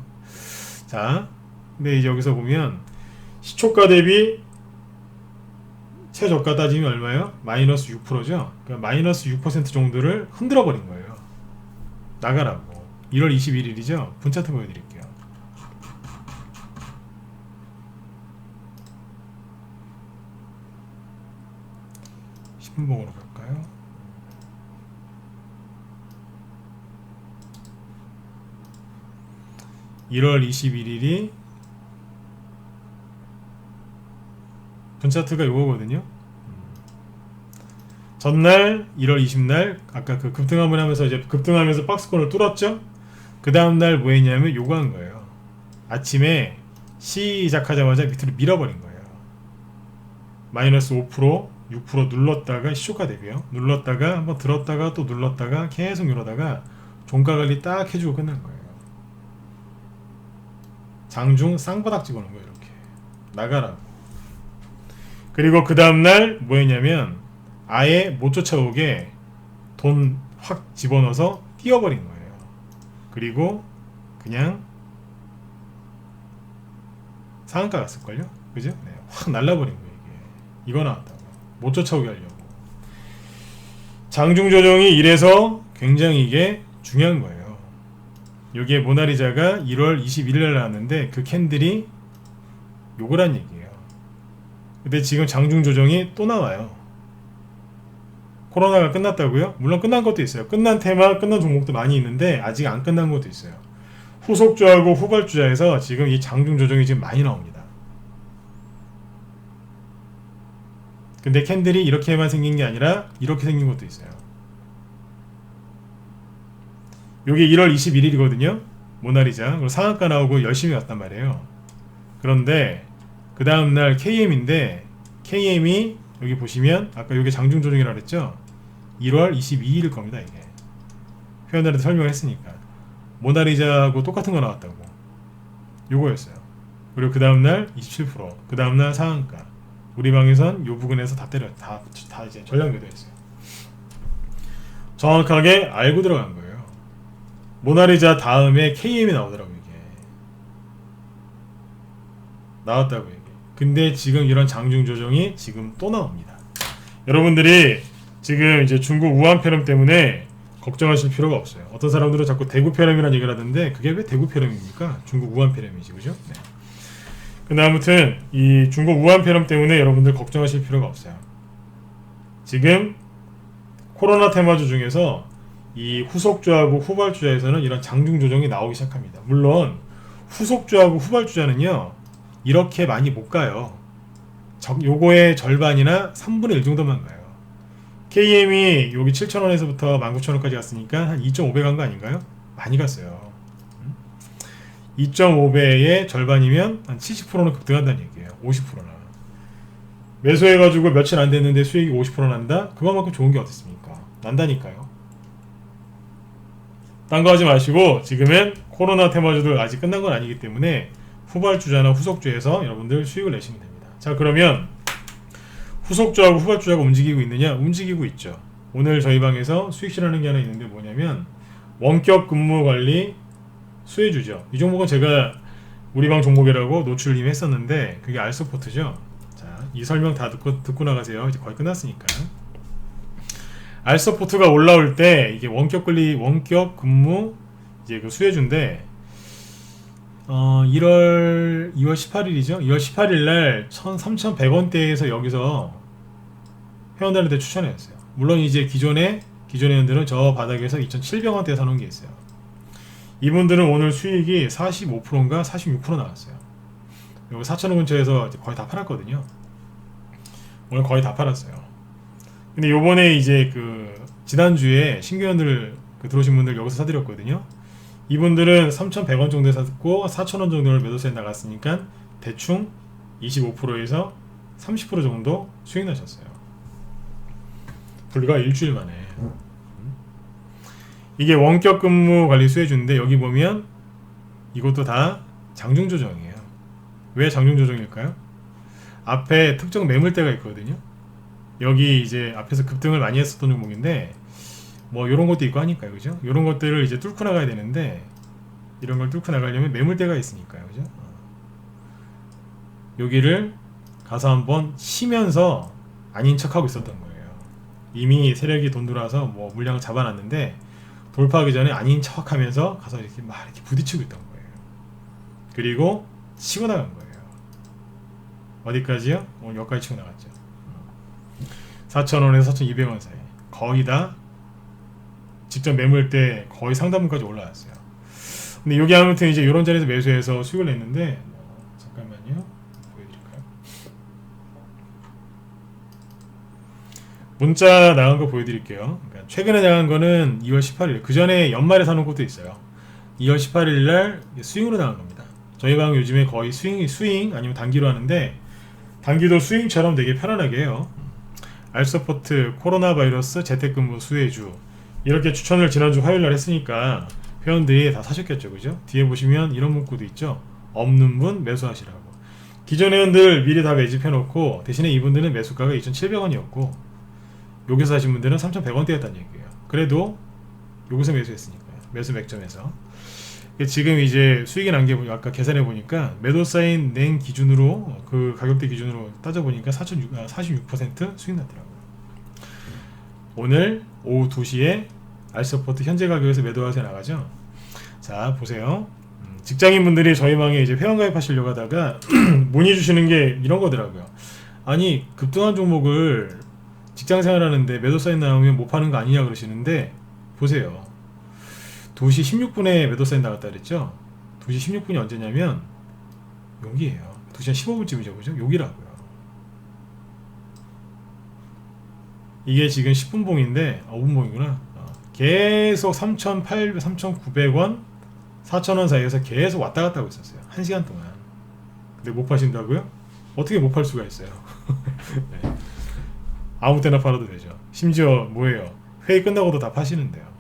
자, 근데 이제 여기서 보면 시초가 대비 최저가 따지면 얼마예요? 마이너스 6%죠? 그러니까 마이너스 6% 정도를 흔들어 버린 거예요. 나가라고. 1월 21일이죠? 분차트 보여드릴게요. 신분봉으로 갈까요? (1월 21일이) 분차트가 이거거든요. 전날 1월 20날 아까 그 급등함을 하면서 이제 급등하면서 박스권을 뚫었죠. 그 다음날 뭐 했냐면 요거 한 거예요. 아침에 시작하자마자 밑으로 밀어버린 거예요. 마이너스 5% 6% 눌렀다가 시초가 되고요. 눌렀다가 한번 들었다가 또 눌렀다가 계속 이러다가 종가 관리 딱 해주고 끝난 거예요. 장중 쌍바닥 찍어놓은 거예요. 이렇게 나가라고. 그리고 그 다음날 뭐 했냐면 아예 못 쫓아오게 돈 확 집어넣어서 띄워버린 거예요. 그리고 그냥 상한가 갔을걸요? 그죠? 네, 확 날라버린 거예요. 이거 나왔다고. 못 쫓아오게 하려고. 장중 조정이 이래서 굉장히 이게 중요한 거예요. 여기에 모나리자가 1월 21일 나왔는데 그 캔들이 요거란 얘기예요. 근데 지금 장중 조정이 또 나와요. 코로나가 끝났다고요? 물론 끝난 것도 있어요. 끝난 테마, 끝난 종목도 많이 있는데 아직 안 끝난 것도 있어요. 후속주하고 후발주자에서 지금 이 장중 조정이 지금 많이 나옵니다. 근데 캔들이 이렇게만 생긴 게 아니라 이렇게 생긴 것도 있어요. 요게 1월 21일이거든요. 모나리자. 그리고 상한가 나오고 열심히 갔단 말이에요. 그런데 그 다음날 KM인데 KM이 여기 보시면 아까 요게 장중 조정이라고 그랬죠. 1월 22일일 겁니다. 이게 회원들한테 설명을 했으니까 모나리자하고 똑같은 거 나왔다고 요거였어요. 그리고 그 다음날 27%, 그 다음날 상한가. 우리 방에선 요 부근에서 다 때려 다 이제 전량 매도했어요. 정확하게 알고 들어간 거예요. 모나리자 다음에 KM이 나오더라고요. 이게 나왔다고 이게. 근데 지금 이런 장중 조정이 지금 또 나옵니다. 여러분들이 지금 이제 중국 우한 폐렴 때문에 걱정하실 필요가 없어요. 어떤 사람들은 자꾸 대구 폐렴이라는 얘기를 하던데 그게 왜 대구 폐렴입니까? 중국 우한 폐렴이지, 그죠? 네. 근데 아무튼 이 중국 우한 폐렴 때문에 여러분들 걱정하실 필요가 없어요. 지금 코로나 테마주 중에서 이 후속주하고 후발주자에서는 이런 장중 조정이 나오기 시작합니다. 물론 후속주하고 후발주자는요 이렇게 많이 못 가요. 요거의 절반이나 3분의 1 정도만 가요. KM이 여기 7,000원에서부터 19,000원까지 갔으니까 한 2.5배 간 거 아닌가요? 많이 갔어요. 2.5배의 절반이면 한 70%는 급등한다는 얘기예요. 50%나. 매수해가지고 며칠 안 됐는데 수익이 50% 난다? 그거만큼 좋은 게 어디 있습니까? 난다니까요. 딴 거 하지 마시고 지금은 코로나 테마주들 아직 끝난 건 아니기 때문에 후발주자나 후속주에서 여러분들 수익을 내시면 됩니다. 자, 그러면 후속주하고 후발주자가 움직이고 있느냐? 움직이고 있죠. 오늘 저희 방에서 수익 실하는 게 하나 있는데 뭐냐면 원격 근무 관리 수혜주죠. 이 종목은 제가 우리 방 종목이라고 노출을 이미 했었는데 그게 알서포트죠. 자, 이 설명 다 듣고 나가세요. 이제 거의 끝났으니까. 알서포트가 올라올 때 이게 원격 근무 이제 그 수혜주인데 2월 18일이죠. 2월 18일 날 3,100원대에서 여기서 회원들한테 추천했어요. 물론 이제 기존의 회원들은 저 바닥에서 2,700원대에 사놓은 게 있어요. 이분들은 오늘 수익이 45%인가 46% 나왔어요. 여기 4,000원 근처에서 거의 다 팔았거든요. 오늘 거의 다 팔았어요. 근데 요번에 이제 그 지난주에 신규회원들 들어오신 분들 여기서 사드렸거든요. 이분들은 3,100원 정도에 샀고 4,000원 정도를 매도세에 나갔으니까 대충 25%에서 30% 정도 수익 나셨어요. 불과 일주일 만에. 이게 원격 근무 관리 수혜주인데 여기 보면 이것도 다 장중 조정이에요. 왜 장중 조정일까요? 앞에 특정 매물대가 있거든요. 여기 이제 앞에서 급등을 많이 했었던 종목인데 뭐 이런 것도 있고 하니까요, 그죠? 이런 것들을 이제 뚫고 나가야 되는데 이런 걸 뚫고 나가려면 매물대가 있으니까요, 그죠? 여기를 가서 한번 쉬면서 아닌 척하고 있었던 거예요. 이미 세력이 돈 들어와서 뭐 물량을 잡아놨는데 돌파하기 전에 아닌 척하면서 가서 이렇게 막 이렇게 부딪히고 있던 거예요. 그리고 치고 나간 거예요. 어디까지요? 오늘 여기까지 치고 나갔죠. 4,000원에서 4,200원 사이 거의 다 직전 매물대 거의 상단부까지 올라왔어요. 근데 여기 아무튼 이제 이런 자리에서 매수해서 수익을 냈는데 잠깐만요, 보여드릴까요? 문자 나간 거 보여드릴게요. 그러니까 최근에 나간 거는 2월 18일, 그 전에 연말에 사놓은 것도 있어요. 2월 18일 날 스윙으로 나간 겁니다. 저희 방은 요즘에 거의 스윙 아니면 단기로 하는데 단기도 스윙처럼 되게 편안하게 해요. 알서포트, 코로나 바이러스, 재택근무 수혜주 이렇게 추천을 지난주 화요일날 했으니까 회원들이 다 사셨겠죠, 그죠? 뒤에 보시면 이런 문구도 있죠. 없는 분 매수하시라고. 기존 회원들 미리 다 매집해놓고 대신에 이분들은 매수가가 2,700원이었고 여기서 하신 분들은 3,100원대였다는 얘기예요. 그래도 여기서 매수했으니까요. 매수 맥점에서. 지금 이제 수익이 난 게 아까 계산해 보니까 매도 사인 낸 기준으로 그 가격대 기준으로 따져 보니까 46% 수익 났더라고요. 오늘 오후 2시에 알서포트 현재 가격에서 매도하세 나가죠. 자, 보세요. 직장인분들이 저희 방에 이제 회원 가입하시려고 하다가 문의 주시는 게 이런 거더라고요. 아니, 급등한 종목을 직장 생활하는데 매도 사인 나오면 못 파는 거 아니냐 그러시는데 보세요. 2시 16분에 매도 사인 나갔다 그랬죠. 2시 16분이 언제냐면 여기에요. 2시 15분쯤이죠, 그죠? 여기라고요. 이게 지금 10분 봉인데 5분 봉이구나. 계속 3,800, 3,900원, 4,000원 사이에서 계속 왔다 갔다 하고 있었어요. 1시간 동안. 근데 못 파신다고요? 어떻게 못 팔 수가 있어요? 네. 아무 때나 팔아도 되죠. 심지어 뭐예요? 회의 끝나고도 다 파시는데요.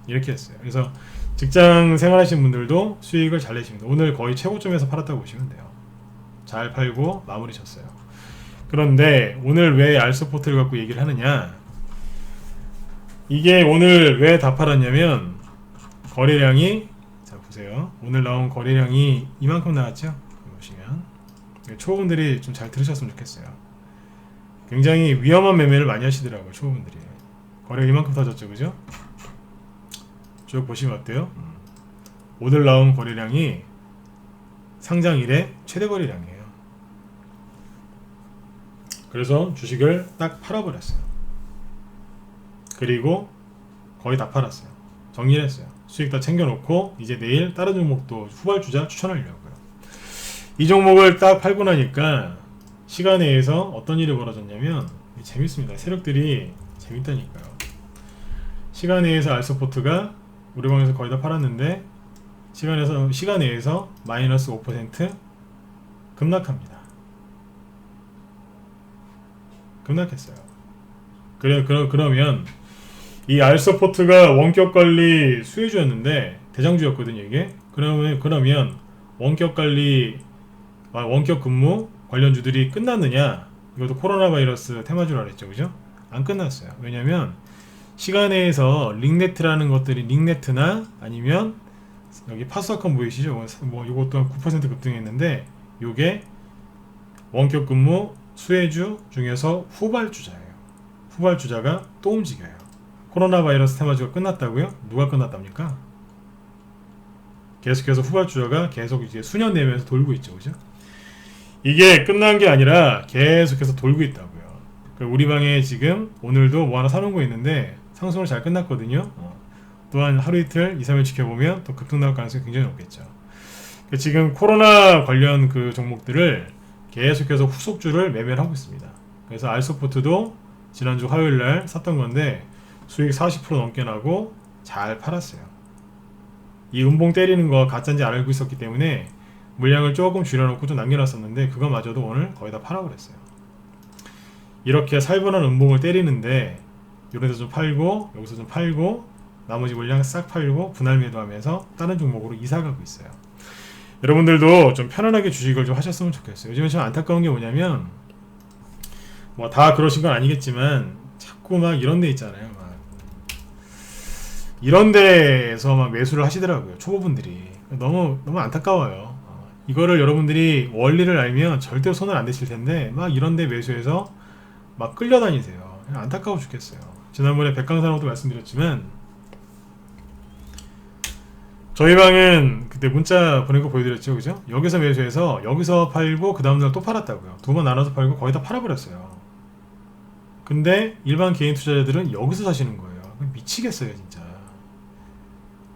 이렇게 했어요. 그래서 직장 생활하시는 분들도 수익을 잘 내십니다. 오늘 거의 최고점에서 팔았다고 보시면 돼요. 잘 팔고 마무리 쳤어요. 그런데 오늘 왜 알서포트를 갖고 얘기를 하느냐, 이게 오늘 왜 다 팔았냐면 거래량이, 자 보세요, 오늘 나온 거래량이 이만큼 나왔죠. 보시면 초보분들이 좀 잘 들으셨으면 좋겠어요. 굉장히 위험한 매매를 많이 하시더라고요, 초보분들이. 거래가 이만큼 터졌죠, 그죠? 쭉 보시면 어때요? 오늘 나온 거래량이 상장 이래 최대 거래량이에요. 그래서 주식을 딱 팔아버렸어요. 그리고 거의 다 팔았어요. 정리를 했어요. 수익 다 챙겨놓고 이제 내일 다른 종목도 후발주자 추천하려고요. 이 종목을 딱 팔고 나니까 시간 내에서 어떤 일이 벌어졌냐면 재밌습니다. 세력들이 재밌다니까요. 시간 내에서 알서포트가 우리 방에서 거의 다 팔았는데 시간 내에서 마이너스 5% 급락합니다. 급락했어요. 그러면 이 알서포트가 원격관리 수혜주였는데 대장주였거든요, 이게. 그러면 원격관리, 원격 근무 관련주들이 끝났느냐? 이것도 코로나 바이러스 테마주라 그랬죠, 그죠? 안 끝났어요. 왜냐면 시간 내에서 링네트라는 것들이, 링네트나 아니면 여기 파스와컴 보이시죠? 뭐 이것도 한 9% 급등했는데 요게 원격 근무 수혜주 중에서 후발주자예요. 후발주자가 또 움직여요. 코로나 바이러스 테마주가 끝났다고요? 누가 끝났답니까? 계속해서 후발주자가 계속 이제 수년 내면서 돌고 있죠, 그죠? 이게 끝난 게 아니라 계속해서 돌고 있다고요. 우리 방에 지금 오늘도 뭐 하나 사놓은 거 있는데 상승을 잘 끝났거든요. 또한 하루 이틀 2-3일 지켜보면 또 급등 나올 가능성이 굉장히 높겠죠. 지금 코로나 관련 그 종목들을 계속해서 후속주를 매매를 하고 있습니다. 그래서 알서포트도 지난주 화요일날 샀던 건데 수익 40% 넘게 나고 잘 팔았어요. 이 음봉 때리는 거 가짜인지 알고 있었기 때문에 물량을 조금 줄여놓고 좀 남겨놨었는데 그거마저도 오늘 거의 다 팔아버렸어요. 이렇게 살벌한 음봉을 때리는데 이런 데서 좀 팔고 여기서 좀 팔고 나머지 물량 싹 팔고 분할 매도하면서 다른 종목으로 이사가고 있어요. 여러분들도 좀 편안하게 주식을 좀 하셨으면 좋겠어요. 요즘에 좀 안타까운 게 뭐냐면 뭐 다 그러신 건 아니겠지만 자꾸 막 이런 데 있잖아요. 막 이런 데에서 막 매수를 하시더라고요. 초보분들이. 너무 안타까워요. 이거를 여러분들이 원리를 알면 절대 손을 안 대실 텐데 막 이런 데 매수해서 막 끌려다니세요. 안타까워 죽겠어요. 지난번에 백강산업도 말씀드렸지만 저희 방은 그때 문자 보낸 거 보여드렸죠, 그죠? 여기서 매수해서 여기서 팔고 그 다음날 또 팔았다고요. 두 번 나눠서 팔고 거의 다 팔아버렸어요. 근데 일반 개인 투자자들은 여기서 사시는 거예요. 미치겠어요, 진짜.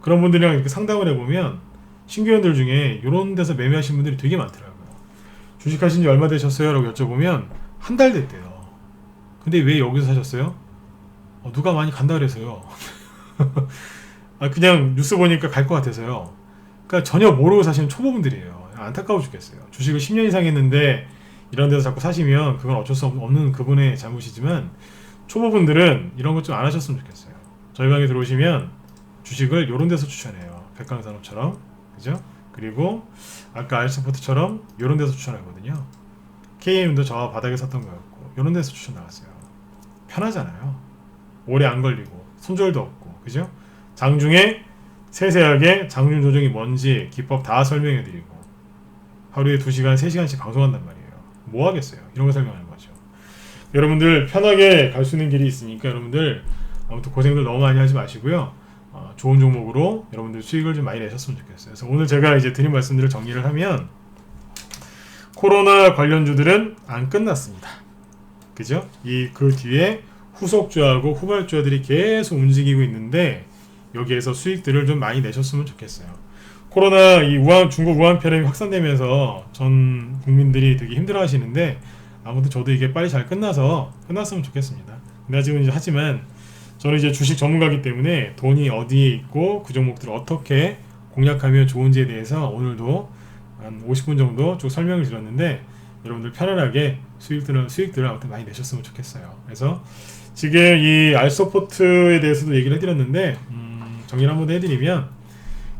그런 분들이랑 이렇게 상담을 해보면 신규원들 중에 이런 데서 매매하신 분들이 되게 많더라고요. 주식하신 지 얼마 되셨어요? 라고 여쭤보면 한 달 됐대요. 근데 왜 여기서 사셨어요? 누가 많이 간다 그래서요. 그냥 뉴스 보니까 갈 것 같아서요. 그러니까 전혀 모르고 사시는 초보분들이에요. 안타까워 죽겠어요. 주식을 10년 이상 했는데 이런 데서 자꾸 사시면 그건 어쩔 수 없는 그분의 잘못이지만 초보분들은 이런 것 좀 안 하셨으면 좋겠어요. 저희 방에 들어오시면 주식을 이런 데서 추천해요. 백강산업처럼, 그죠? 그리고 아까 알스포트처럼 이런 데서 추천하거든요. KM도 저 바닥에 샀던 거였고 이런 데서 추천 나왔어요. 편하잖아요. 오래 안 걸리고 손절도 없고, 그죠? 장중에 세세하게 장중 조정이 뭔지 기법 다 설명해드리고 하루에 2시간, 3시간씩 방송한단 말이에요. 뭐 하겠어요? 이런 거 설명하는 거죠. 여러분들 편하게 갈 수 있는 길이 있으니까 여러분들 아무튼 고생들 너무 많이 하지 마시고요. 좋은 종목으로 여러분들 수익을 좀 많이 내셨으면 좋겠어요. 그래서 오늘 제가 이제 드린 말씀들을 정리를 하면 코로나 관련주들은 안 끝났습니다. 그죠? 그 뒤에 후속주하고 후발주들이 계속 움직이고 있는데 여기에서 수익들을 좀 많이 내셨으면 좋겠어요. 코로나 중국 우한 편이 확산되면서 전 국민들이 되게 힘들어 하시는데 아무튼 저도 이게 빨리 잘 끝났으면 좋겠습니다. 근데 지금 이제 하지만 저는 이제 주식 전문가이기 때문에 돈이 어디에 있고 그 종목들을 어떻게 공략하면 좋은지에 대해서 오늘도 한 50분 정도 쭉 설명을 드렸는데 여러분들 편안하게 수익들을 아무튼 많이 내셨으면 좋겠어요. 그래서 지금 이 알서포트에 대해서도 얘기를 해드렸는데 정리를 한번 해드리면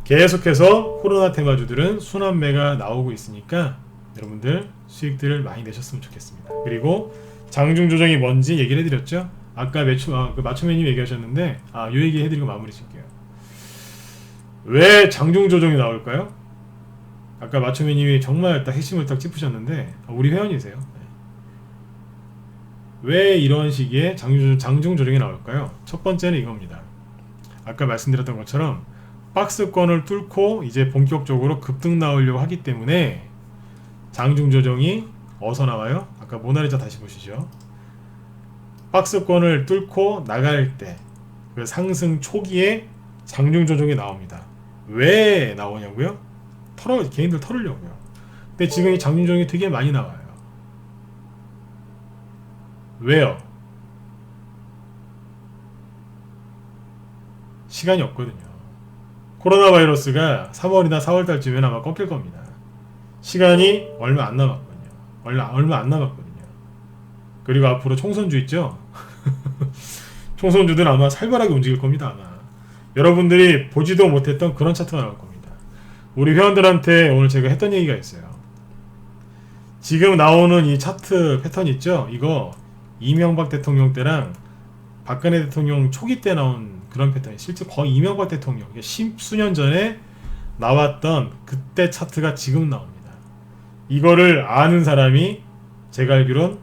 계속해서 코로나 테마주들은 순환매가 나오고 있으니까 여러분들 수익들을 많이 내셨으면 좋겠습니다. 그리고 장중 조정이 뭔지 얘기를 해드렸죠. 아까 마초매님 얘기하셨는데 요 얘기 해드리고 마무리 칠게요. 왜 장중 조정이 나올까요? 아까 마초매님이 정말 딱 핵심을 딱 짚으셨는데 우리 회원이세요. 왜 이런 시기에 장중 조정이 나올까요? 첫 번째는 이겁니다. 아까 말씀드렸던 것처럼 박스권을 뚫고 이제 본격적으로 급등 나오려고 하기 때문에 장중 조정이 어디서 나와요? 아까 모나리자 다시 보시죠. 박스권을 뚫고 나갈 때 그 상승 초기에 장중 조정이 나옵니다. 왜 나오냐고요? 개인들 털으려고요. 근데 지금 이 장중 조정이 되게 많이 나와요. 왜요? 시간이 없거든요. 코로나 바이러스가 3월이나 4월 달쯤에 아마 꺾일 겁니다. 시간이 얼마 안 남았거든요. 얼마 안 남았거든요. 그리고 앞으로 총선주 있죠? 총선주들은 아마 살벌하게 움직일 겁니다. 아마 여러분들이 보지도 못했던 그런 차트가 나올 겁니다. 우리 회원들한테 오늘 제가 했던 얘기가 있어요. 지금 나오는 이 차트 패턴 있죠? 이거 이명박 대통령 때랑 박근혜 대통령 초기 때 나온 그런 패턴이 실제 거의 이명박 대통령 10수년 전에 나왔던 그때 차트가 지금 나옵니다. 이거를 아는 사람이 제가 알기론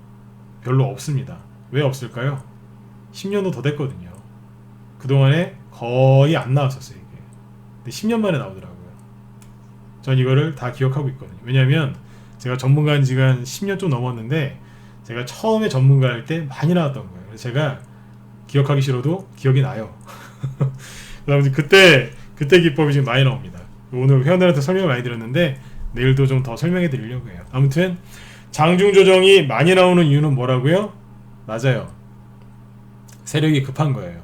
별로 없습니다. 왜 없을까요? 10년도 더 됐거든요. 그동안에 거의 안 나왔었어요. 이게. 근데 10년 만에 나오더라고요. 전 이거를 다 기억하고 있거든요. 왜냐하면 제가 전문가인 지가 한 10년 좀 넘었는데 제가 처음에 전문가 할 때 많이 나왔던 거예요. 그래서 제가 기억하기 싫어도 기억이 나요. 그다음에 그때 기법이 지금 많이 나옵니다. 오늘 회원들한테 설명을 많이 드렸는데 내일도 좀 더 설명해 드리려고 해요. 아무튼 장중 조정이 많이 나오는 이유는 뭐라고요? 맞아요. 세력이 급한 거예요.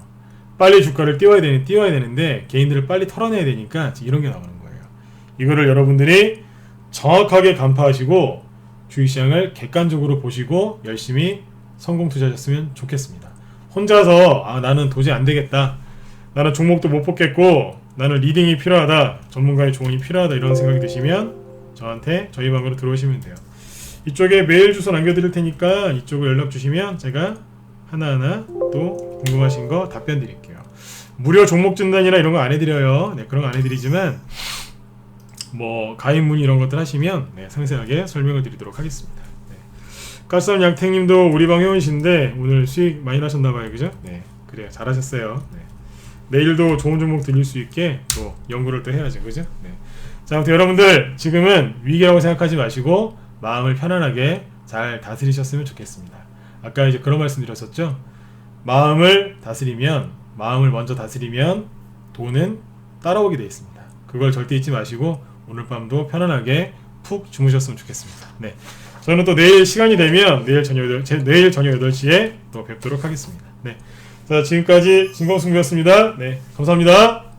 빨리 주가를 띄워야 되는데 개인들을 빨리 털어내야 되니까 이런 게 나오는 거예요. 이거를 여러분들이 정확하게 간파하시고 주식시장을 객관적으로 보시고 열심히 성공 투자하셨으면 좋겠습니다. 혼자서 나는 도저히 안 되겠다. 나는 종목도 못 뽑겠고 나는 리딩이 필요하다, 전문가의 조언이 필요하다 이런 생각이 드시면 저한테 저희 방으로 들어오시면 돼요. 이쪽에 메일 주소 남겨드릴 테니까 이쪽으로 연락 주시면 제가 하나하나 또 궁금하신 거 답변 드릴게요. 무료 종목 진단이나 이런 거 안 해드려요. 네, 그런 거 안 해드리지만 뭐 가입 문의 이런 것들 하시면 네, 상세하게 설명을 드리도록 하겠습니다. 네. 가스원 양택님도 우리 방 회원이신데 오늘 수익 많이 나셨나봐요, 그죠? 네, 그래요, 잘하셨어요. 네. 내일도 좋은 종목 들릴 수 있게 또 연구를 또 해야죠, 그죠? 네. 자, 아무튼 여러분들 지금은 위기라고 생각하지 마시고 마음을 편안하게 잘 다스리셨으면 좋겠습니다. 아까 이제 그런 말씀 드렸었죠. 마음을 먼저 다스리면 돈은 따라오게 되어 있습니다. 그걸 절대 잊지 마시고 오늘 밤도 편안하게 푹 주무셨으면 좋겠습니다. 네, 저는 또 내일 시간이 되면 내일 저녁 8시에 또 뵙도록 하겠습니다. 네, 자, 지금까지 진광승부였습니다. 네, 감사합니다.